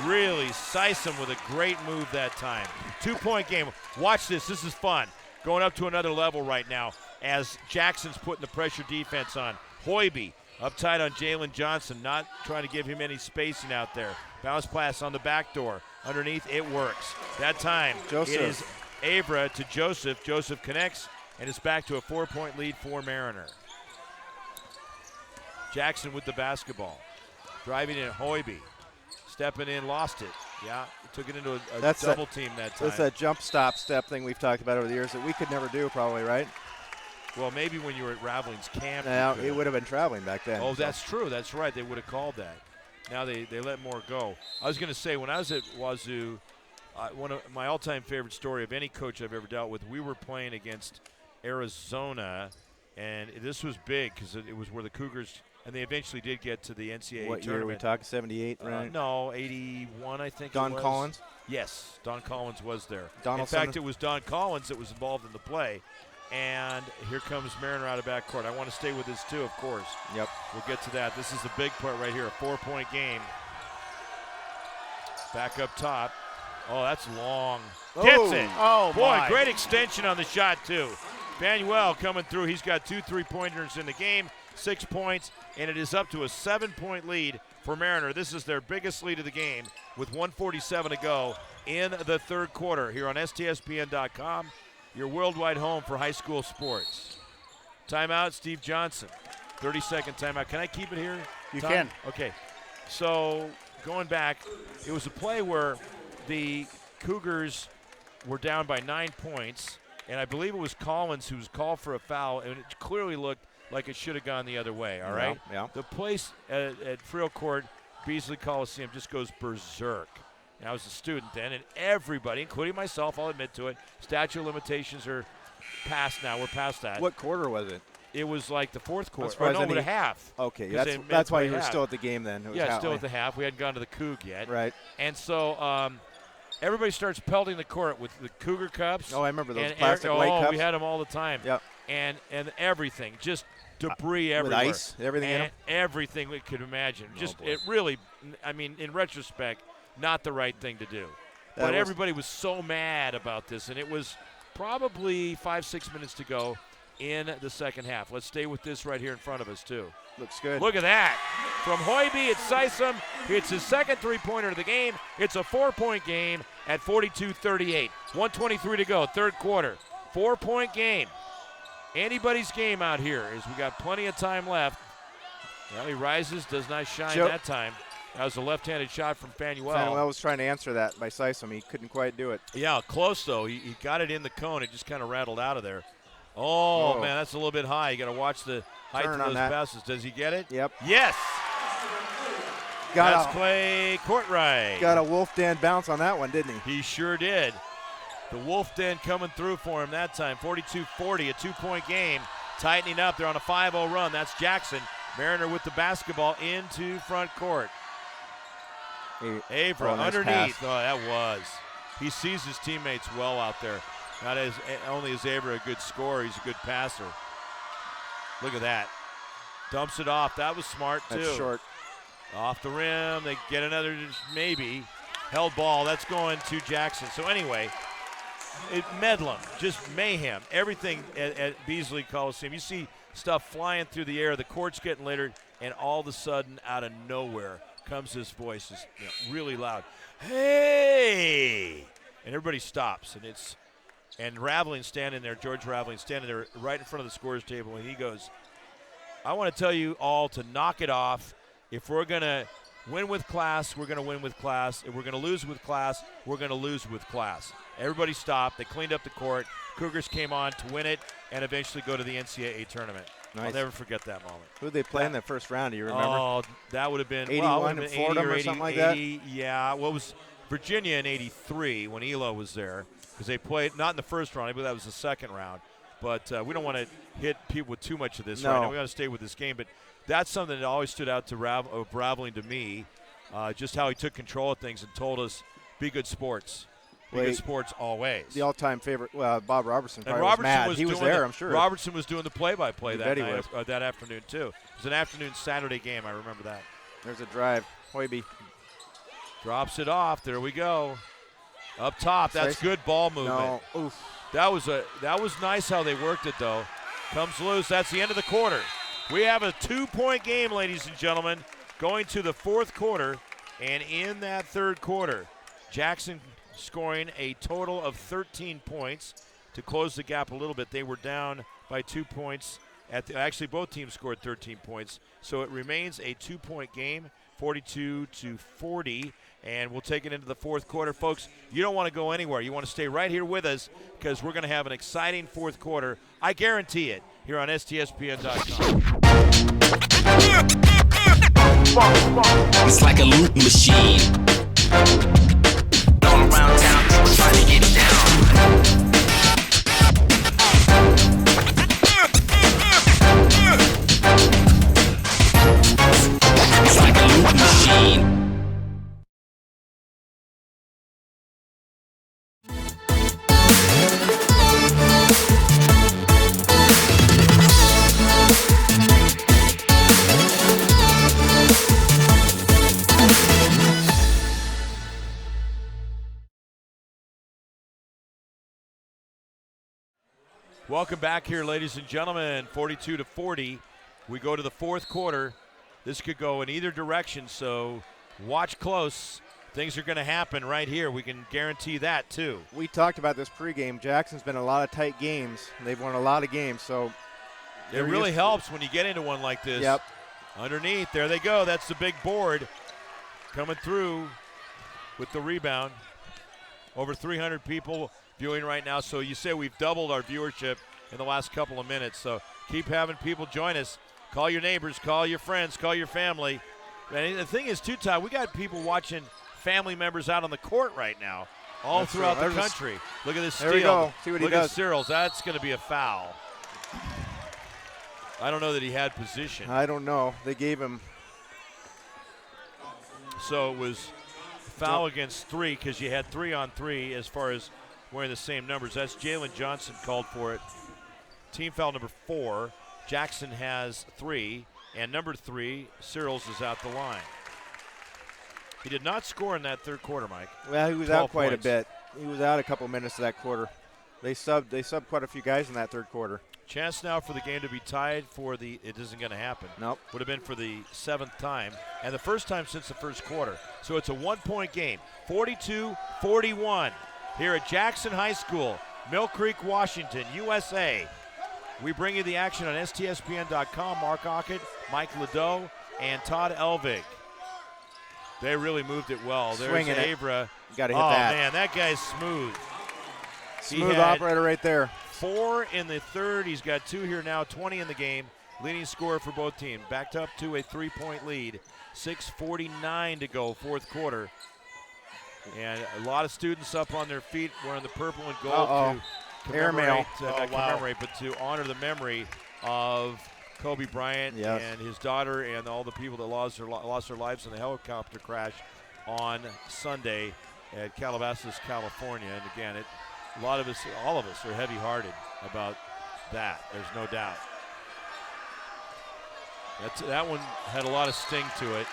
Really, Sisum with a great move that time. 2-point game. Watch this. This is fun. Going up to another level right now as Jackson's putting the pressure defense on. Hoiby up tight on Jalen Johnson, not trying to give him any spacing out there. Bounce pass on the back door. Underneath, it works. That time, Joseph. it is Abra to Joseph. Joseph connects, and it's back to a 4-point lead for Mariner. Jackson with the basketball. Driving in, Hoiby. Stepping in, lost it. Yeah, took it into a double team that time. That's that jump step thing we've talked about over the years that we could never do probably, right? Well, maybe when you were at Raveling's camp. Now, it would have been traveling back then. Oh, so. that's true. That's right. They would have called that. Now they let more go. I was going to say, when I was at Wazoo, one of my all-time favorite story of any coach I've ever dealt with, we were playing against Arizona, and this was big because it was where the Cougars, and they eventually did get to the NCAA What tournament. year are we talking? 78, right? No, 81, I think Don it was. Collins? Yes, Don Collins was there. Donaldson. In fact, it was Don Collins that was involved in the play. And here comes Mariner out of backcourt. I want to stay with this, too, of course. Yep. We'll get to that. This is the big part right here, a 4-point game. Back up top. Oh, that's long. Gets it. Oh, boy, my. great extension on the shot, too. Manuel coming through. He's got 2 3-pointers in the game, 6 points, and it is up to a 7-point lead for Mariner. This is their biggest lead of the game with 1:47 to go in the third quarter here on STSPN.com, your worldwide home for high school sports. Timeout, Steve Johnson. 30-second timeout. Can I keep it here? You Tom? can. Okay. So going back, it was a play where the Cougars were down by 9 points, and I believe it was Collins who was called for a foul, and it clearly looked like it should have gone the other way, all right? Yeah. The place at Friel Court, Beasley Coliseum, just goes berserk. And I was a student then, and everybody, including myself, I'll admit to it, statute of limitations are past now. We're past that. What quarter was it? It was like the fourth quarter. surprised No, but any- a half. Okay, 'Cause they that's why made you were half. still at the game then. It was Yeah, half- still at the half. We hadn't gone to the Coug yet. Right. And so everybody starts pelting the court with the Cougar cups. Oh, I remember those and plastic white cups. we had them all the time. Yep. And everything. Just debris with everywhere. ice, everything in and 'em? everything we could imagine. Just boy. it really, I mean, in retrospect, not the right thing to do. But everybody was so mad about this, and it was probably 5-6 minutes to go in the second half. Let's stay with this right here in front of us, too. Looks good. Look at that. From Hoiby, it's Sisum. It's his second three-pointer of the game. It's a 4-point game at 42-38. 1:23 to go, third quarter. 4-point game. Anybody's game out here as we got plenty of time left. Well, he rises, does not shine that time. That was a left-handed shot from Fanuel. Fanuel was trying to answer that by Sisum. He couldn't quite do it. Yeah, close, though. He got it in the cone. It just kind of rattled out of there. Oh, man, that's a little bit high. You got to watch the height of those passes. Does he get it? Yep. Yes. That's Clay Courtright. Got a Wolf Den bounce on that one, didn't he? He sure did. The Wolf Den coming through for him that time. 42-40, a 2-point game. Tightening up. They're on a 5-0 run. That's Jackson. Mariner with the basketball into front court. Avra underneath. Oh, that was. He sees his teammates well out there. Not as only is Avra a good scorer, he's a good passer. Look at that. Dumps it off. That was smart, too. That's short. Off the rim. They get another, maybe. Held ball. That's going to Jackson. So anyway, Medlem, just mayhem. Everything at Beasley Coliseum. You see stuff flying through the air. The court's getting littered, and all of a sudden, out of nowhere, comes this voice, really loud. Hey! And everybody stops, and Raveling standing there, George Raveling standing there right in front of the scorer's table, and he goes, I want to tell you all to knock it off. If we're going to win with class, we're going to win with class. If we're going to lose with class, we're going to lose with class. Everybody stopped. They cleaned up the court. Cougars came on to win it and eventually go to the NCAA tournament. Nice. I'll never forget that moment. Who did they play in that first round? Do you remember? Oh, that would have been 81 in Fordham or something like that? Yeah, what was Virginia in 83 when Elo was there, because they played not in the first round, but that was the second round. But we don't want to hit people with too much of this right now. We got to stay with this game. But that's something that always stood out to Raveling to me, just how he took control of things and told us, be good sports. Be good sports always. The all-time favorite, Bob Robertson, and was mad. He was there, I'm sure. Robertson was doing the play-by-play that afternoon, too. It was an afternoon Saturday game. I remember that. There's a drive. Hoiby drops it off. There we go. Up top. That's good ball movement. No. Oof. That was nice how they worked it, though. Comes loose. That's the end of the quarter. We have a 2-point game, ladies and gentlemen, going to the fourth quarter. And in that third quarter, Jackson scoring a total of 13 points to close the gap a little bit. They were down by 2 points. Actually, both teams scored 13 points. So it remains a 2-point game, 42-40. And we'll take it into the fourth quarter. Folks, you don't want to go anywhere. You want to stay right here with us because we're going to have an exciting fourth quarter. I guarantee it here on STSPN.com. It's like a loop machine. All around town, people trying to get down. It's like a loop machine. Welcome back here, ladies and gentlemen. 42-40. We go to the fourth quarter. This could go in either direction, so watch close. Things are going to happen right here. We can guarantee that, too. We talked about this pregame. Jackson's been in a lot of tight games. They've won a lot of games, so it really helps when you get into one like this. Yep. Underneath, there they go. That's the big board coming through with the rebound. Over 300 people viewing right now, so you say we've doubled our viewership in the last couple of minutes, so keep having people join us. Call your neighbors, call your friends, call your family. And the thing is, too, Ty, we got people watching family members out on the court right now, all throughout the country. Look at this steal. There we go. See what he does. Look at Cyril's. That's going to be a foul. I don't know that he had position. I don't know. They gave him. So it was foul against 3 because you had 3-on-3 as far as wearing the same numbers. That's Jalen Johnson called for it. Team foul number 4. Jackson has 3, and number 3, Searles, is out the line. He did not score in that third quarter, Mike. Well, he was out quite points. a bit. He was out a couple minutes of that quarter. They subbed quite a few guys in that third quarter. Chance now for the game to be tied for the – it isn't going to happen. Nope. Would have been for the 7th time, and the first time since the first quarter. So it's a 1-point game, 42-41 here at Jackson High School, Mill Creek, Washington, USA. We bring you the action on STSPN.com. Mark Ockett, Mike Ladeau, and Todd Elvig. They really moved it well. Swinging There's it. Avra. Got to hit that. Oh, man, that guy's smooth. Smooth operator right there. 4 in the third. He's got 2 here now, 20 in the game. Leading scorer for both teams. Backed up to a 3-point lead. 6:49 to go, fourth quarter. And a lot of students up on their feet wearing the purple and gold to Airmail. commemorate, but to honor the memory of Kobe Bryant and his daughter and all the people that lost their lives in the helicopter crash on Sunday at Calabasas, California. And again, all of us are heavy-hearted about that. There's no doubt. That one had a lot of sting to it,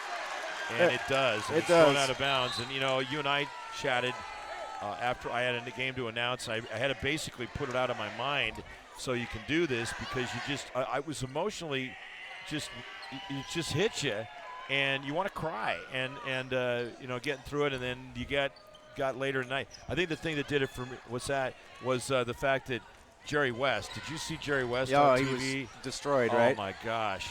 and it does. It's thrown out of bounds. And, you and I chatted after I had a game to announce. I had to basically put it out of my mind so you can do this because I was emotionally it just hits you, and you want to cry. And getting through it, and then you got later tonight. I think the thing that did it for me was the fact that Jerry West. Did you see Jerry West on TV? He was destroyed, right? Oh, my gosh.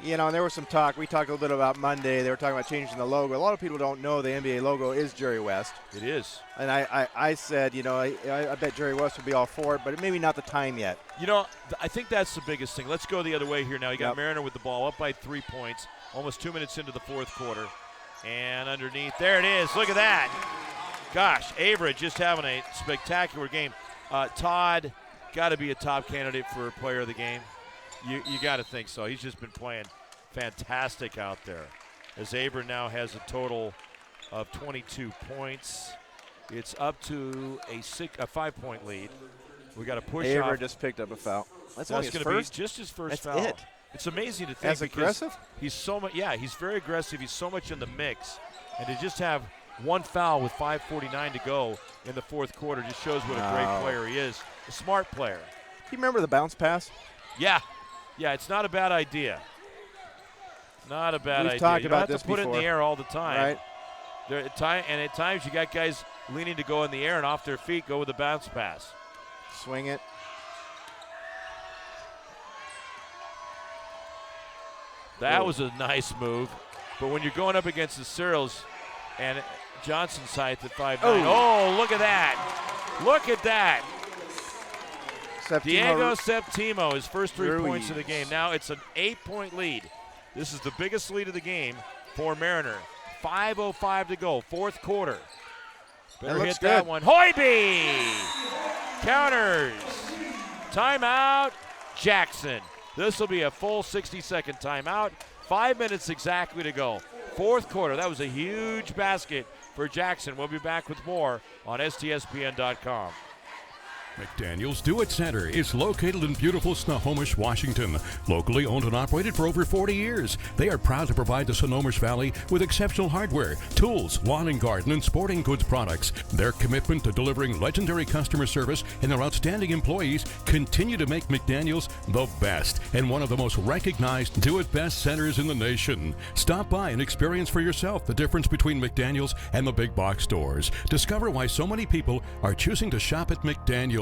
And there was some talk. We talked a little bit about Monday. They were talking about changing the logo. A lot of people don't know the NBA logo is Jerry West. It is. And I said, I bet Jerry West would be all for it, but maybe not the time yet. I think that's the biggest thing. Let's go the other way here now. You got Mariner with the ball up by 3 points, almost 2 minutes into the fourth quarter. And underneath, there it is. Look at that. Gosh, Avra just having a spectacular game. Todd got to be a top candidate for player of the game. You got to think so. He's just been playing fantastic out there. As Avra now has a total of 22 points. It's up to a 5-point lead. We got to push off. Avra just picked up a foul. That's going to be just his first foul. It. It's amazing to think. As aggressive? He's so much. Yeah, he's very aggressive. He's so much in the mix, and to just have one foul with 5:49 to go in the fourth quarter just shows what a great player he is. A smart player. Do you remember the bounce pass? Yeah, it's not a bad idea. Not a bad idea. We've talked you about don't have this to put before. it in the air all the time. Right. At times you got guys leaning to go in the air and off their feet go with a bounce pass. Swing it. That was a nice move. But when you're going up against the Searles and Johnson's height at 5'9". Oh, look at that. Look at that. Diego Septimo, his first 3 points of the game. Now it's an 8-point lead. This is the biggest lead of the game for Mariner. 5:05 to go, fourth quarter. Better hit that one. Hoiby counters. Timeout, Jackson. This will be a full 60-second timeout. 5 minutes exactly to go. Fourth quarter. That was a huge basket for Jackson. We'll be back with more on STSPN.com. McDaniel's Do It Center is located in beautiful Snohomish, Washington. Locally owned and operated for over 40 years, they are proud to provide the Snohomish Valley with exceptional hardware, tools, lawn and garden, and sporting goods products. Their commitment to delivering legendary customer service and their outstanding employees continue to make McDaniel's the best and one of the most recognized Do It Best centers in the nation. Stop by and experience for yourself the difference between McDaniel's and the big box stores. Discover why so many people are choosing to shop at McDaniel's.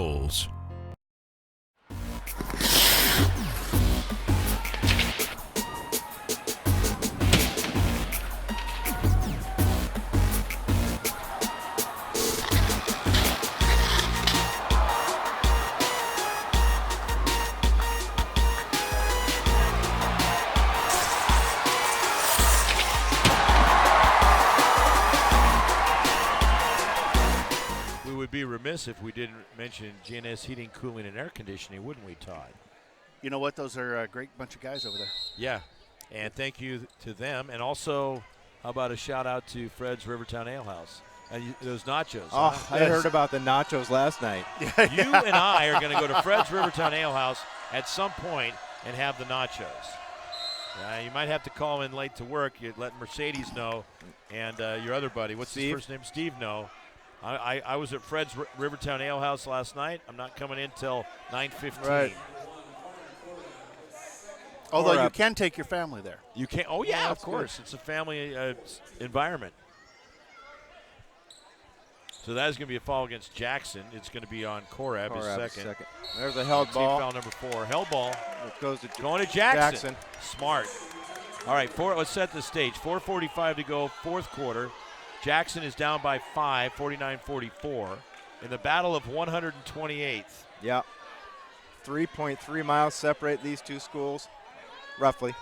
Be remiss if we didn't mention GNS Heating, Cooling, and Air Conditioning, wouldn't we, Todd? You know what? Those are a great bunch of guys over there. Yeah, and thank you to them. And also, how about a shout-out to Fred's Rivertown Ale House? And those nachos. Oh, I heard about the nachos last night. You and I are going to go to Fred's Rivertown Ale House at some point and have the nachos. You might have to call in late to work. You'd let Mercedes know, and your other buddy, what's his first name? Steve, know. I was at Fred's Rivertown Ale House last night. I'm not coming in till 9:15. Right. Although you can take your family there. You can. Oh yeah, of course. Good. It's a family environment. So that is going to be a foul against Jackson. It's going to be on Korab, his second. There's a held ball. Team foul number 4. Held ball. It goes to going to Jackson. Smart. All right, let's set the stage. 4:45 to go, fourth quarter. Jackson is down by 5, 49-44, in the battle of 128th. Yeah. 3.3 miles separate these two schools, roughly.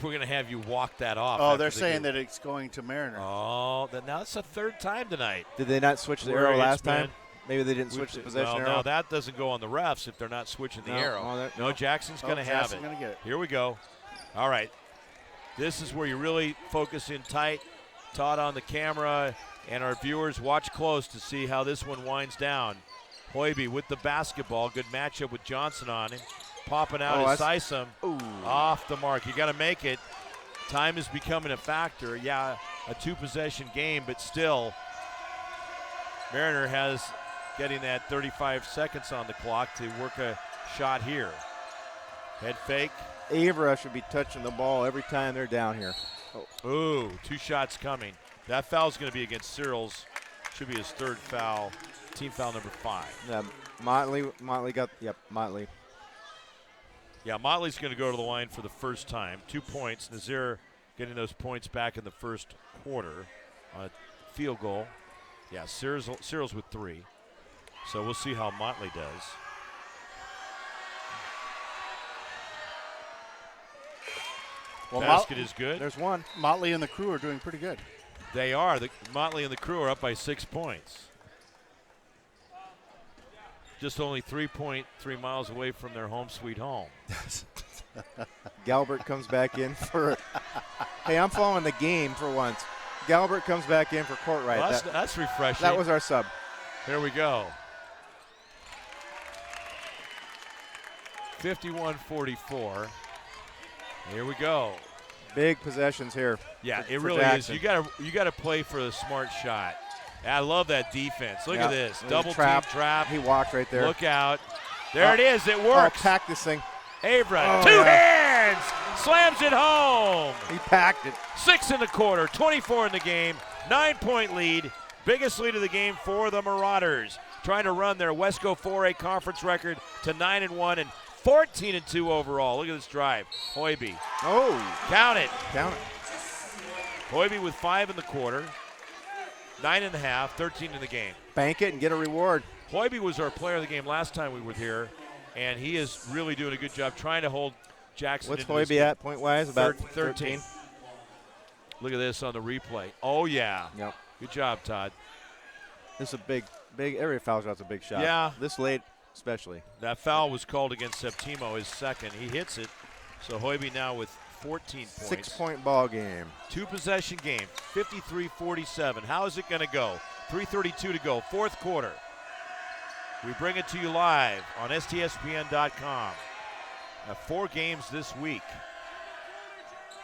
We're going to have you walk that off. Oh, they're saying that it's going to Mariner. Oh, now it's the third time tonight. Did they not switch the arrow last time? Maybe they didn't switch the possession arrow. No, that doesn't go on the refs if they're not switching the arrow. No, Jackson's going to have it. Gonna get it. Here we go. All right. This is where you really focus in tight. Todd on the camera, and our viewers watch close to see how this one winds down. Hoiby with the basketball. Good matchup with Johnson on him. Popping out is Sysom. Off the mark. You got to make it. Time is becoming a factor. Yeah, a two-possession game, but still, Mariner has getting that 35 seconds on the clock to work a shot here. Head fake. Avra should be touching the ball every time they're down here. Ooh, 2 shots coming. That foul's going to be against Cyril's. Should be his third foul. Team foul number 5. Yeah, Motley got, Motley. Yeah, Motley's going to go to the line for the first time. 2 points. Nazir getting those points back in the first quarter. Field goal. Yeah, Cyril's with 3. So we'll see how Motley does. Well, basket is good. There's one. Motley and the crew are doing pretty good. They are. Motley and the crew are up by 6 points. Just only 3.3 miles away from their home sweet home. Galbert comes back in for hey, I'm following the game for once. Galbert comes back in for Courtright. Well, that's refreshing. That was our sub. Here we go. 51-44. Here we go. Big possessions here. Yeah, it really Jackson. is. You gotta play for the smart shot. I love that defense. Look at this. Double trap. team trap. He walked right there. Look out. There it is. It works. Pack this thing. Avra, 2 hands. Slams it home. He packed it. 6 in the quarter, 24 in the game. 9-point lead. Biggest lead of the game for the Marauders. Trying to run their Wesco 4A conference record to 9-1 and 14-2 overall. Look at this drive. Hoiby. Oh. Count it. Count it. Hoiby with 5 in the quarter. 9.5, 13 in the game. Bank it and get a reward. Hoiby was our player of the game last time we were here, and he is really doing a good job trying to hold Jackson. What's Hoiby at point-wise? About 13. Look at this on the replay. Oh, yeah. Yep. Good job, Todd. This is a big area foul shot's a big shot. Yeah. This late especially. That foul was called against Septimo, his second. He hits it. So Hoiby now with 14 points. 6-point ball game. 2-possession game, 53-47. How is it going to go? 3:32 to go, fourth quarter. We bring it to you live on STSPN.com. 4 games this week.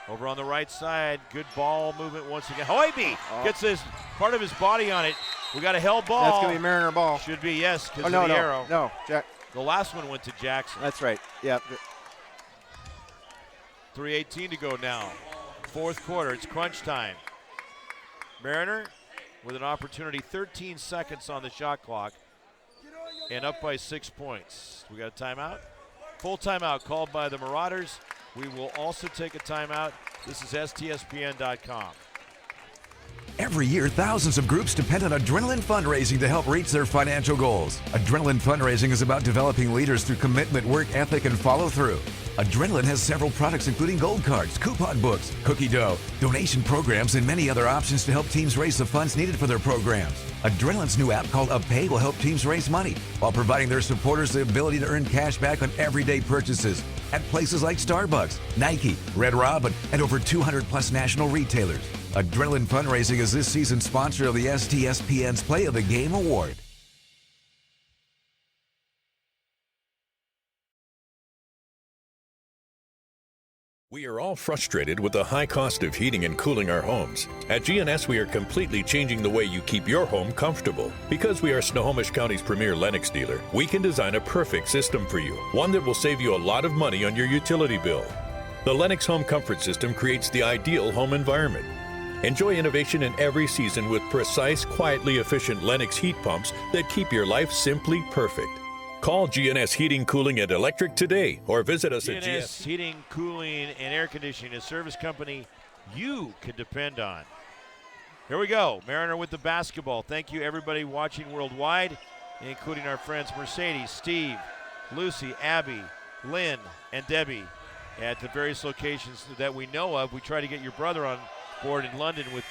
Over on the right side, good ball movement once again. Hoiby gets part of his body on it. We got a held ball. That's going to be Mariner ball. Should be, yes, because of the arrow. No, the last one went to Jackson. That's right. Yeah. 3:18 to go now. Fourth quarter, it's crunch time. Mariner with an opportunity, 13 seconds on the shot clock, and up by 6 points. We got a timeout? Full timeout called by the Marauders. We will also take a timeout. This is STSPN.com. Every year, thousands of groups depend on Adrenaline Fundraising to help reach their financial goals. Adrenaline Fundraising is about developing leaders through commitment, work ethic, and follow-through. Adrenaline has several products including gold cards, coupon books, cookie dough, donation programs, and many other options to help teams raise the funds needed for their programs. Adrenaline's new app called UpPay will help teams raise money while providing their supporters the ability to earn cash back on everyday purchases at places like Starbucks, Nike, Red Robin, and over 200+ national retailers. Adrenaline Fundraising is this season's sponsor of the STSPN's Play of the Game Award. We are all frustrated with the high cost of heating and cooling our homes. At GNS, we are completely changing the way you keep your home comfortable. Because we are Snohomish County's premier Lennox dealer, we can design a perfect system for you, one that will save you a lot of money on your utility bill. The Lennox Home Comfort System creates the ideal home environment. Enjoy innovation in every season with precise, quietly efficient Lennox heat pumps that keep your life simply perfect. Call GNS Heating, Cooling, and Electric today or visit us at GNS Heating, Cooling, and Air Conditioning, a service company you can depend on. Here we go. Mariner with the basketball. Thank you, everybody watching worldwide, including our friends Mercedes, Steve, Lucy, Abby, Lynn, and Debbie at the various locations that we know of. We try to get your brother on board in London with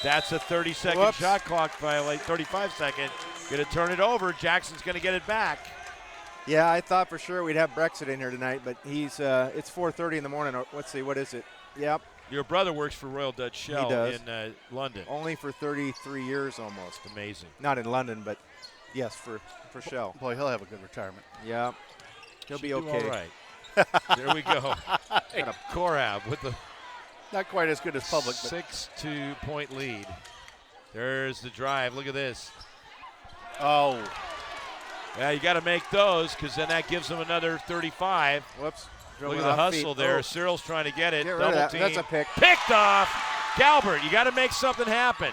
that's a 30-second shot clock violate, 35-second. Going to turn it over. Jackson's going to get it back. Yeah, I thought for sure we'd have Brexit in here tonight, but he's it's 4:30 in the morning. Let's see, what is it? Yep. Your brother works for Royal Dutch Shell in London. Only for 33 years almost. Amazing. Not in London, but yes, for Shell. Boy, he'll have a good retarement. Yeah. He'll be do okay. All right. There we go. Korab with the not quite as good as public, 6-2 point lead. There's the drive. Look at this. Oh. Yeah, you got to make those because then that gives them another 35. Whoops. Look at the hustle there. Oh. Cyril's trying to get it. Double team. That's a pick. Picked off. Galbert, you got to make something happen.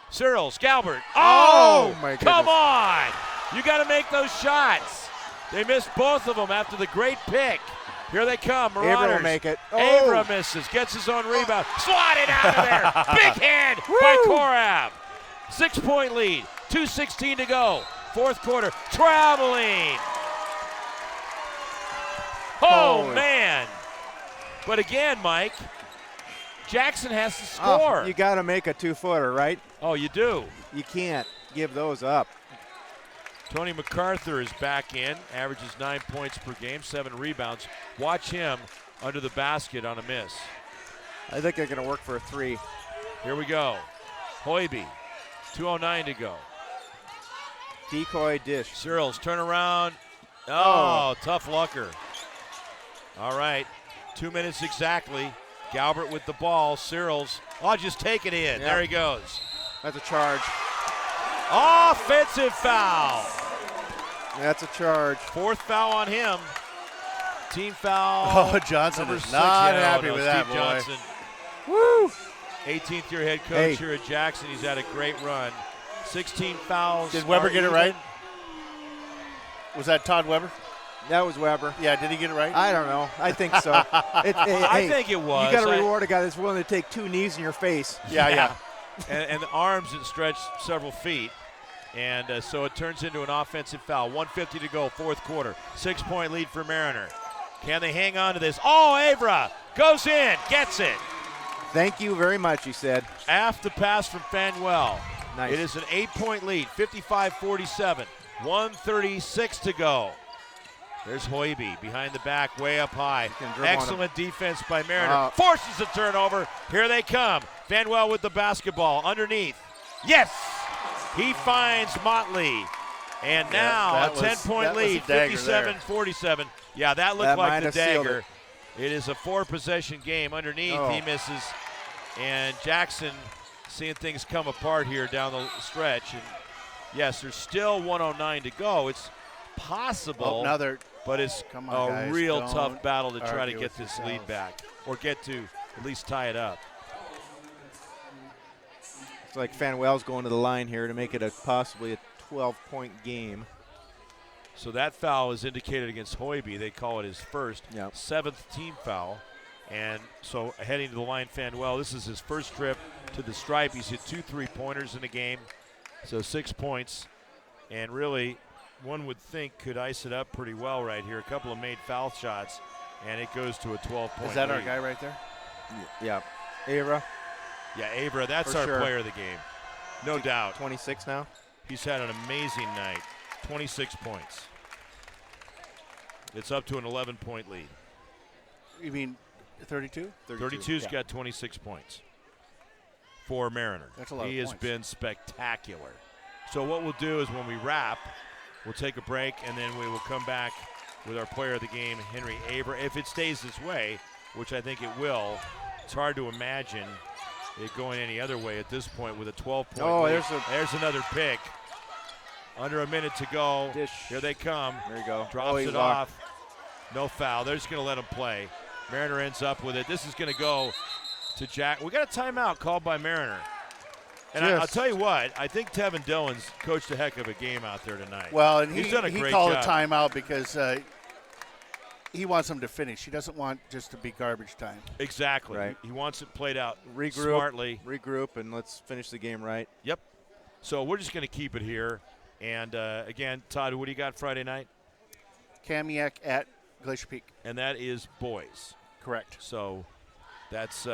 Cyril's, Galbert. Oh, my goodness. Come on. You got to make those shots. They missed both of them after the great pick. Here they come, Marauders. Abra will make it. Abra misses, gets his own rebound. Swatted out of there. Big hand by Korab. 6-point lead. 2:16 to go. Fourth quarter. Traveling. Oh, man. But again, Mike, Jackson has to score. You got to make a 2-footer, right? Oh, you do. You can't give those up. Tony MacArthur is back in, averages 9 points per game, 7 rebounds. Watch him under the basket on a miss. I think they're going to work for a 3. Here we go. Hoiby, 2:09 to go. Decoy dish. Cyril's turnaround. Oh, tough lucker. All right, 2 minutes exactly. Galbert with the ball. Cyril's, just take it in. Yep. There he goes. That's a charge. Offensive foul. That's a charge. 4th foul on him. Team foul. Oh, Johnson is not happy with that, boy. Johnson. Woo! 18th year head coach here at Jackson. He's had a great run. 16 fouls. Did Weber get it right? Was that Todd Weber? That was Weber. Yeah, did he get it right? I don't know. I think so. I think it was. You got to reward a guy that's willing to take 2 knees in your face. Yeah. and the arms that stretch several feet. And so it turns into an offensive foul. 1:50 to go, fourth quarter. 6-point lead for Mariner. Can they hang on to this? Oh, Avra goes in, gets it. Thank you very much, he said. After the pass from Fanuel. Nice. It is an 8-point lead, 55-47. 1:36 to go. There's Hoiby behind the back, way up high. Excellent defense by Mariner. Forces a turnover. Here they come. Fanuel with the basketball underneath. Yes! He finds Motley. And now a 10-point lead, 57-47. Yeah, that looked like the dagger. It is a 4-possession game underneath. He misses. And Jackson seeing things come apart here down the stretch. And yes, there's still 1:09 to go. It's possible, but it's a real tough battle to try to get this lead back or get to at least tie it up. It's like Fanuel's going to the line here to make it possibly a 12-point game. So that foul is indicated against Hoiby. They call it his first, 7th team foul. And so heading to the line, Fanuel, this is his first trip to the stripe. He's hit 2 3-pointers in the game, so 6 points. And really, one would think could ice it up pretty well right here. A couple of made foul shots, and it goes to a 12-point Is that lead. our guy right there? Yeah. Avra. Yeah, Avra, that's our player of the game. No doubt. 26 now? He's had an amazing night. 26 points. It's up to an 11-point lead. You mean 32? 32's got 26 points for Mariner. That's a lot of He has been spectacular. So what we'll do is when we wrap, we'll take a break, and then we will come back with our player of the game, Henry Avra. If it stays this way, which I think it will, it's hard to imagine it going any other way at this point with a 12-point lead. There's another pick. Under a minute to go. Dish. Here they come. There you go. Drops it off. No foul. They're just going to let him play. Mariner ends up with it. This is going to go to Jack. We got a timeout called by Mariner. And I'll tell you what, I think Tevin Dillon's coached a heck of a game out there tonight. Well, and he's done a great called job. a timeout because he wants them to finish. He doesn't want just to be garbage time. Exactly. Right. He wants it played out smartly. Regroup, and let's finish the game right. Yep. So we're just going to keep it here. And, again, Todd, what do you got Friday night? Kamiak at Glacier Peak. And that is boys. Correct. So that's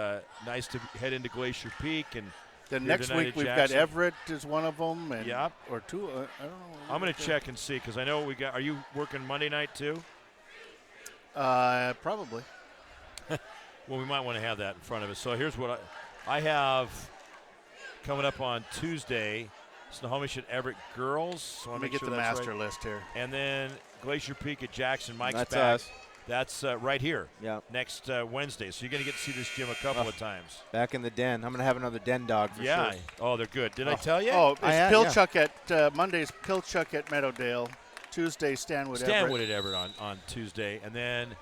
nice to head into Glacier Peak. And then next week we've got Everett is one of them. And or two. I don't know. I'm going to check and see because I know we got – are you working Monday night too? Probably. Well, we might want to have that in front of us. So here's what I have coming up on Tuesday. Snohomish at Everett girls. So let me get the master list here. And then Glacier Peak at Jackson. Mike's That's back. Us. That's right here. Yeah. Next Wednesday. So you're going to get to see this gym a couple of times. Back in the den. I'm going to have another den dog for sure. Oh, they're good. Did I tell you? Oh, it's Pilchuck at Monday's Pilchuck at Meadowdale. Tuesday, Stanwood at Everett on Tuesday. And then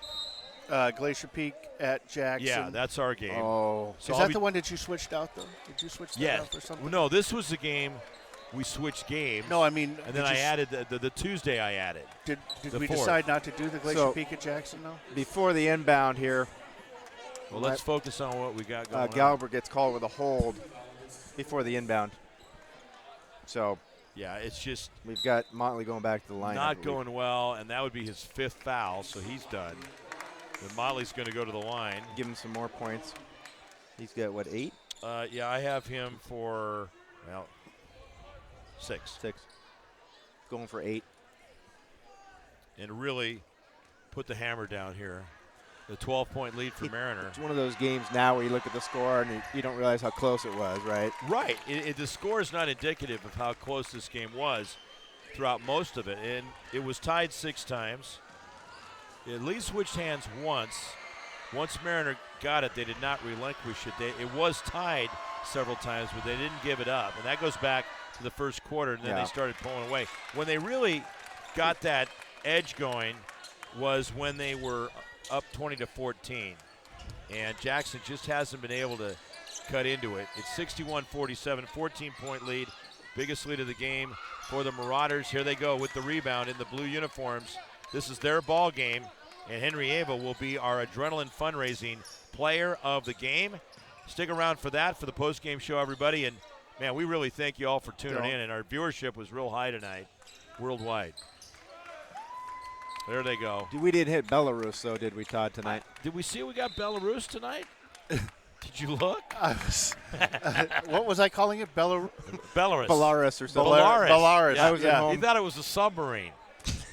Glacier Peak at Jackson. Yeah, that's our game. Oh. So is that the one that you switched out, though? Did you switch that out for something? Well, no, this was the game. We switched games. No, I mean. And then I added the Tuesday I added. Did we decide not to do the Glacier Peak at Jackson, though? Before the inbound here. Well, let's focus on what we got going on. Galbert gets called with a hold before the inbound. So. Yeah, it's just. We've got Motley going back to the line. Not going well, and that would be his 5th foul, so he's done. Then Motley's going to go to the line. Give him some more points. He's got, what, 8? Yeah, I have him for, well, 6. Going for 8. And really put the hammer down here. The 12-point lead for Mariner. It's one of those games now where you look at the score and you don't realize how close it was, right? Right. The score is not indicative of how close this game was throughout most of it. And it was tied 6 times. It at least switched hands once. Once Mariner got it, they did not relinquish it. It was tied several times, but they didn't give it up. And that goes back to the first quarter, and then they started pulling away. When they really got that edge going was when they were up 20-14. And Jackson just hasn't been able to cut into it. It's 61-47, 14-point lead. Biggest lead of the game for the Marauders. Here they go with the rebound in the blue uniforms. This is their ball game, and Henry Ava will be our Adrenaline Fundraising Player of the Game. Stick around for that for the post-game show, everybody. And, man, we really thank you all for tuning in, and our viewership was real high tonight worldwide. There they go. We didn't hit Belarus, though, did we, Todd, tonight? Did we see we got Belarus tonight? Did you look? What was I calling it? Belarus. Belarus or something. Belarus. I was at home. He thought it was a submarine.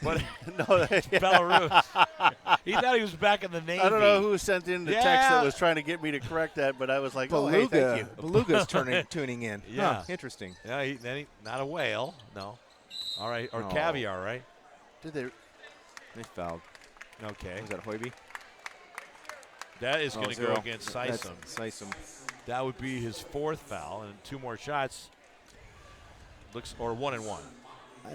But no, Belarus. He thought he was back in the Navy. I don't know who sent in the text that was trying to get me to correct that, but I was like, hey, thank you. Beluga's tuning in. Yeah. Huh, interesting. Yeah, not a whale. No. All right. Or caviar, right? Did they? They fouled. Okay. Was that Hoiby? That is going to go against Sysom. Sysom. That would be his 4th foul, and 2 more shots. Or 1 and 1.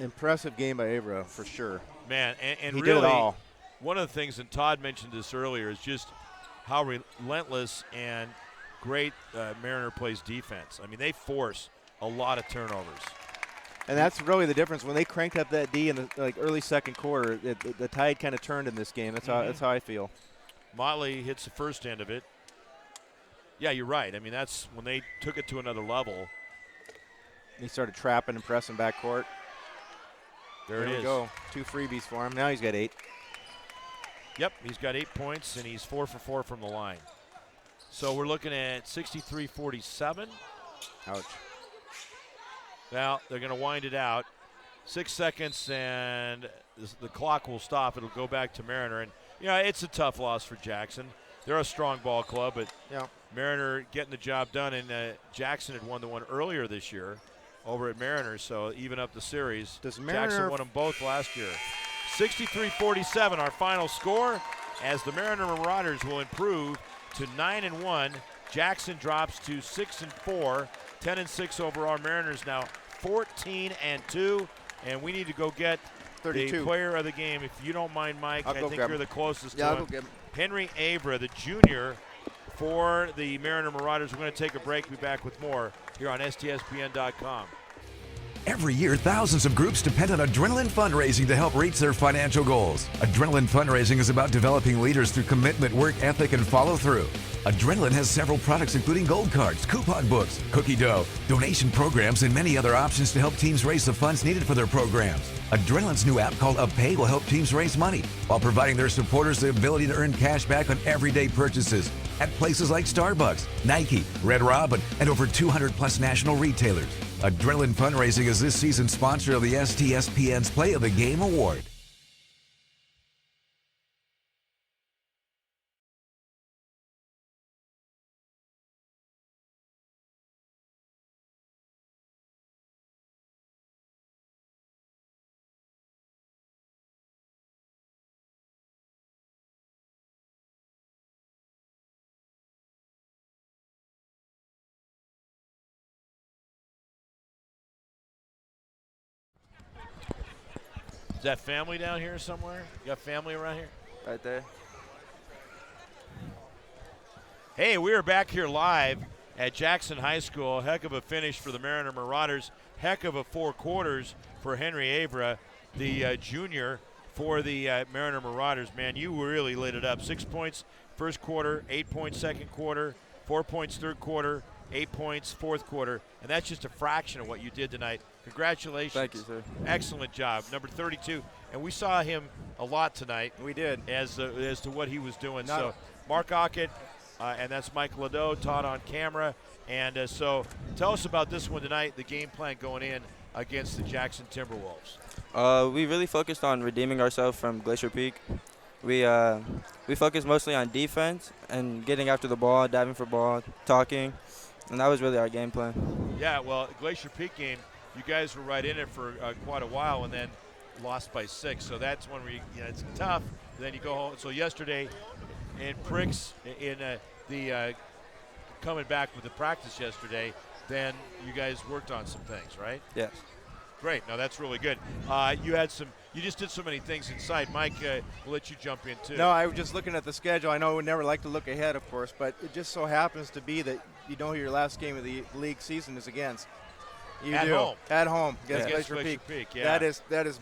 Impressive game by Avra, for sure. Man, and he really, did it all. One of the things, and Todd mentioned this earlier, is just how relentless and great Mariner plays defense. I mean, they force a lot of turnovers. And that's really the difference. When they cranked up that D in the early second quarter, the tide kind of turned in this game. That's how I feel. Motley hits the first end of it. Yeah, you're right. I mean, that's when they took it to another level. He started trapping and pressing backcourt. There it is. Go. 2 freebies for him. Now he's got 8. Yep, he's got 8 points, and he's 4 for 4 from the line. So we're looking at 63-47. Ouch. Now they're going to wind it out. 6 seconds, and the clock will stop. It'll go back to Mariner. And, it's a tough loss for Jackson. They're a strong ball club, but Mariner getting the job done. And Jackson had won the one earlier this year over at Mariner, so even up the series. Jackson won them both last year. 63-47, our final score. as the Mariner Marauders will improve to 9-1. Jackson drops to 6-4, 10-6 overall. Mariners now 14-2, and we need to go get 32. the player of the game. If you don't mind, Mike, I think you're the closest Yeah, to I'll him. go get him. Henry Avra, the junior for the Mariner Marauders. We're going to take a break. We'll be back with more here on STSPN.com. Every year, thousands of groups depend on Adrenaline Fundraising to help reach their financial goals. Adrenaline Fundraising is about developing leaders through commitment, work ethic, and follow-through. Adrenaline has several products including gold cards, coupon books, cookie dough, donation programs, and many other options to help teams raise the funds needed for their programs. Adrenaline's new app called UpPay will help teams raise money while providing their supporters the ability to earn cash back on everyday purchases at places like Starbucks, Nike, Red Robin, and over 200+ national retailers. Adrenaline Fundraising is this season's sponsor of the STSPN's Play of the Game Award. Is that family down here somewhere? You got family around here? Right there. Hey, we are back here live at Jackson High School. Heck of a finish for the Mariner Marauders. Heck of a 4 quarters for Henry Avra, the junior for the Mariner Marauders. Man, you really lit it up. 6 points first quarter, 8 points second quarter, 4 points third quarter, 8 points fourth quarter, and that's just a fraction of what you did tonight. Congratulations. Thank you, sir. Excellent job. Number 32. And we saw him a lot tonight. We did. As to what he was doing. So Mark Ockett, and that's Mike Ladeau, taught on camera. And so tell us about this one tonight, the game plan going in against the Jackson Timberwolves. We really focused on redeeming ourselves from Glacier Peak. We focused mostly on defense and getting after the ball, diving for ball, talking, and that was really our game plan. Yeah, well, Glacier Peak game, you guys were right in it for quite a while and then lost by 6. So that's one where it's tough. Then you go home. So yesterday in Pricks, in the coming back with the practice yesterday, then you guys worked on some things, right? Yes. Great. No, that's really good. You just did so many things inside. Mike, we'll let you jump in too. No, I was just looking at the schedule. I know we never like to look ahead, of course, but it just so happens to be that you know who your last game of the league season is against. You at do. home. At home against Against Glacier Peak. Yeah. That is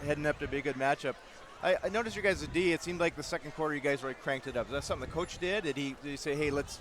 heading up to be a good matchup. I noticed you guys at D. It seemed like the second quarter you guys really cranked it up. Is that something the coach did? Did he say, hey, let's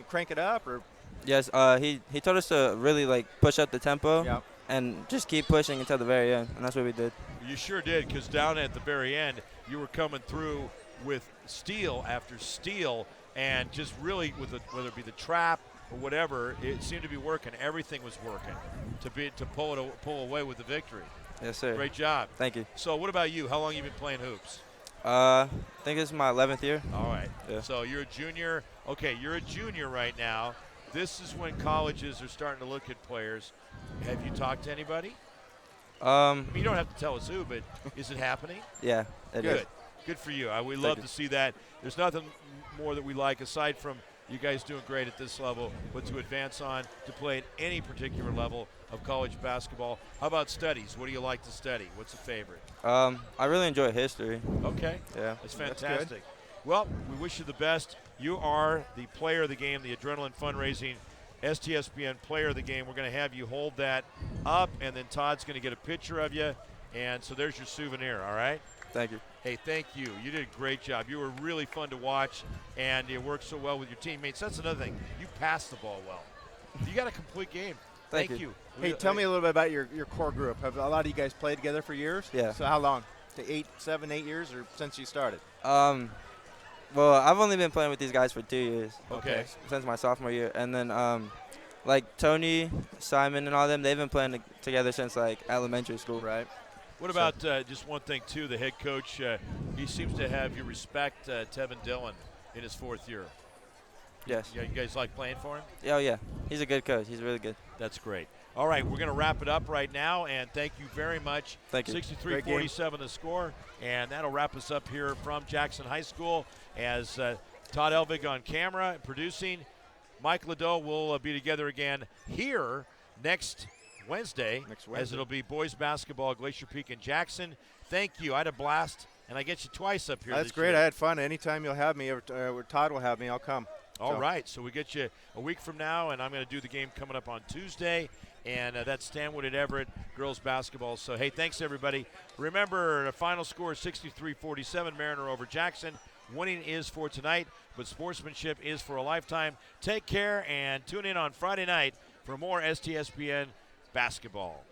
crank it up? Or Yes. He told us to really push up the tempo and just keep pushing until the very end, and that's what we did. You sure did, because down at the very end, you were coming through with steal after steal, and just really whether it be the trap or whatever, it seemed to be working. Everything was working to pull away with the victory. Yes, sir. Great job. Thank you. So what about you? How long have you been playing hoops? I think this is my 11th year. All right. Yeah. So you're a junior. Okay, you're a junior right now. This is when colleges are starting to look at players. Have you talked to anybody? I mean, you don't have to tell us who, but is it happening? Yeah, it is. Good. Good for you. We love to see that. There's nothing more that we like aside from you guys doing great at this level, but to advance on to play at any particular level of college basketball. How about studies? What do you like to study? What's a favorite? I really enjoy history. Okay. Yeah. That's fantastic. Well, we wish you the best. You are the player of the game, the Adrenaline Fundraising STSPN player of the game. We're going to have you hold that up, and then Todd's going to get a picture of you. And so there's your souvenir, all right? Thank you. Hey, thank you. You did a great job. You were really fun to watch, and you worked so well with your teammates. That's another thing. You passed the ball well. You got a complete game. Thank you. Hey, tell me a little bit about your core group. Have a lot of you guys played together for years? Yeah. So how long? 7, 8 years, or since you started? Well, I've only been playing with these guys for 2 years. Okay. Since my sophomore year. And then, Tony, Simon, and all them, they've been playing together since, elementary school. Right. What about just one thing, too, the head coach, he seems to have your respect, Tevin Dillon, in his 4th year. Yes. Yeah, you guys like playing for him? Oh, yeah. He's a good coach. He's really good. That's great. All right, we're going to wrap it up right now, and thank you very much. Thank you. 63-47 the score, and that'll wrap us up here from Jackson High School as Todd Elvig on camera producing. Mike Ladeau will be together again here next Wednesday, as it'll be boys basketball, Glacier Peak and Jackson. Thank you. I had a blast, and I get you twice up here. That's great. Year. I had fun. Anytime you'll have me, or Todd will have me, I'll come. All right, so we get you a week from now, and I'm going to do the game coming up on Tuesday, and that's Stanwood at Everett girls basketball. So, hey, thanks, everybody. Remember, the final score is 63-47, Mariner over Jackson. Winning is for tonight, but sportsmanship is for a lifetime. Take care, and tune in on Friday night for more STSPN basketball.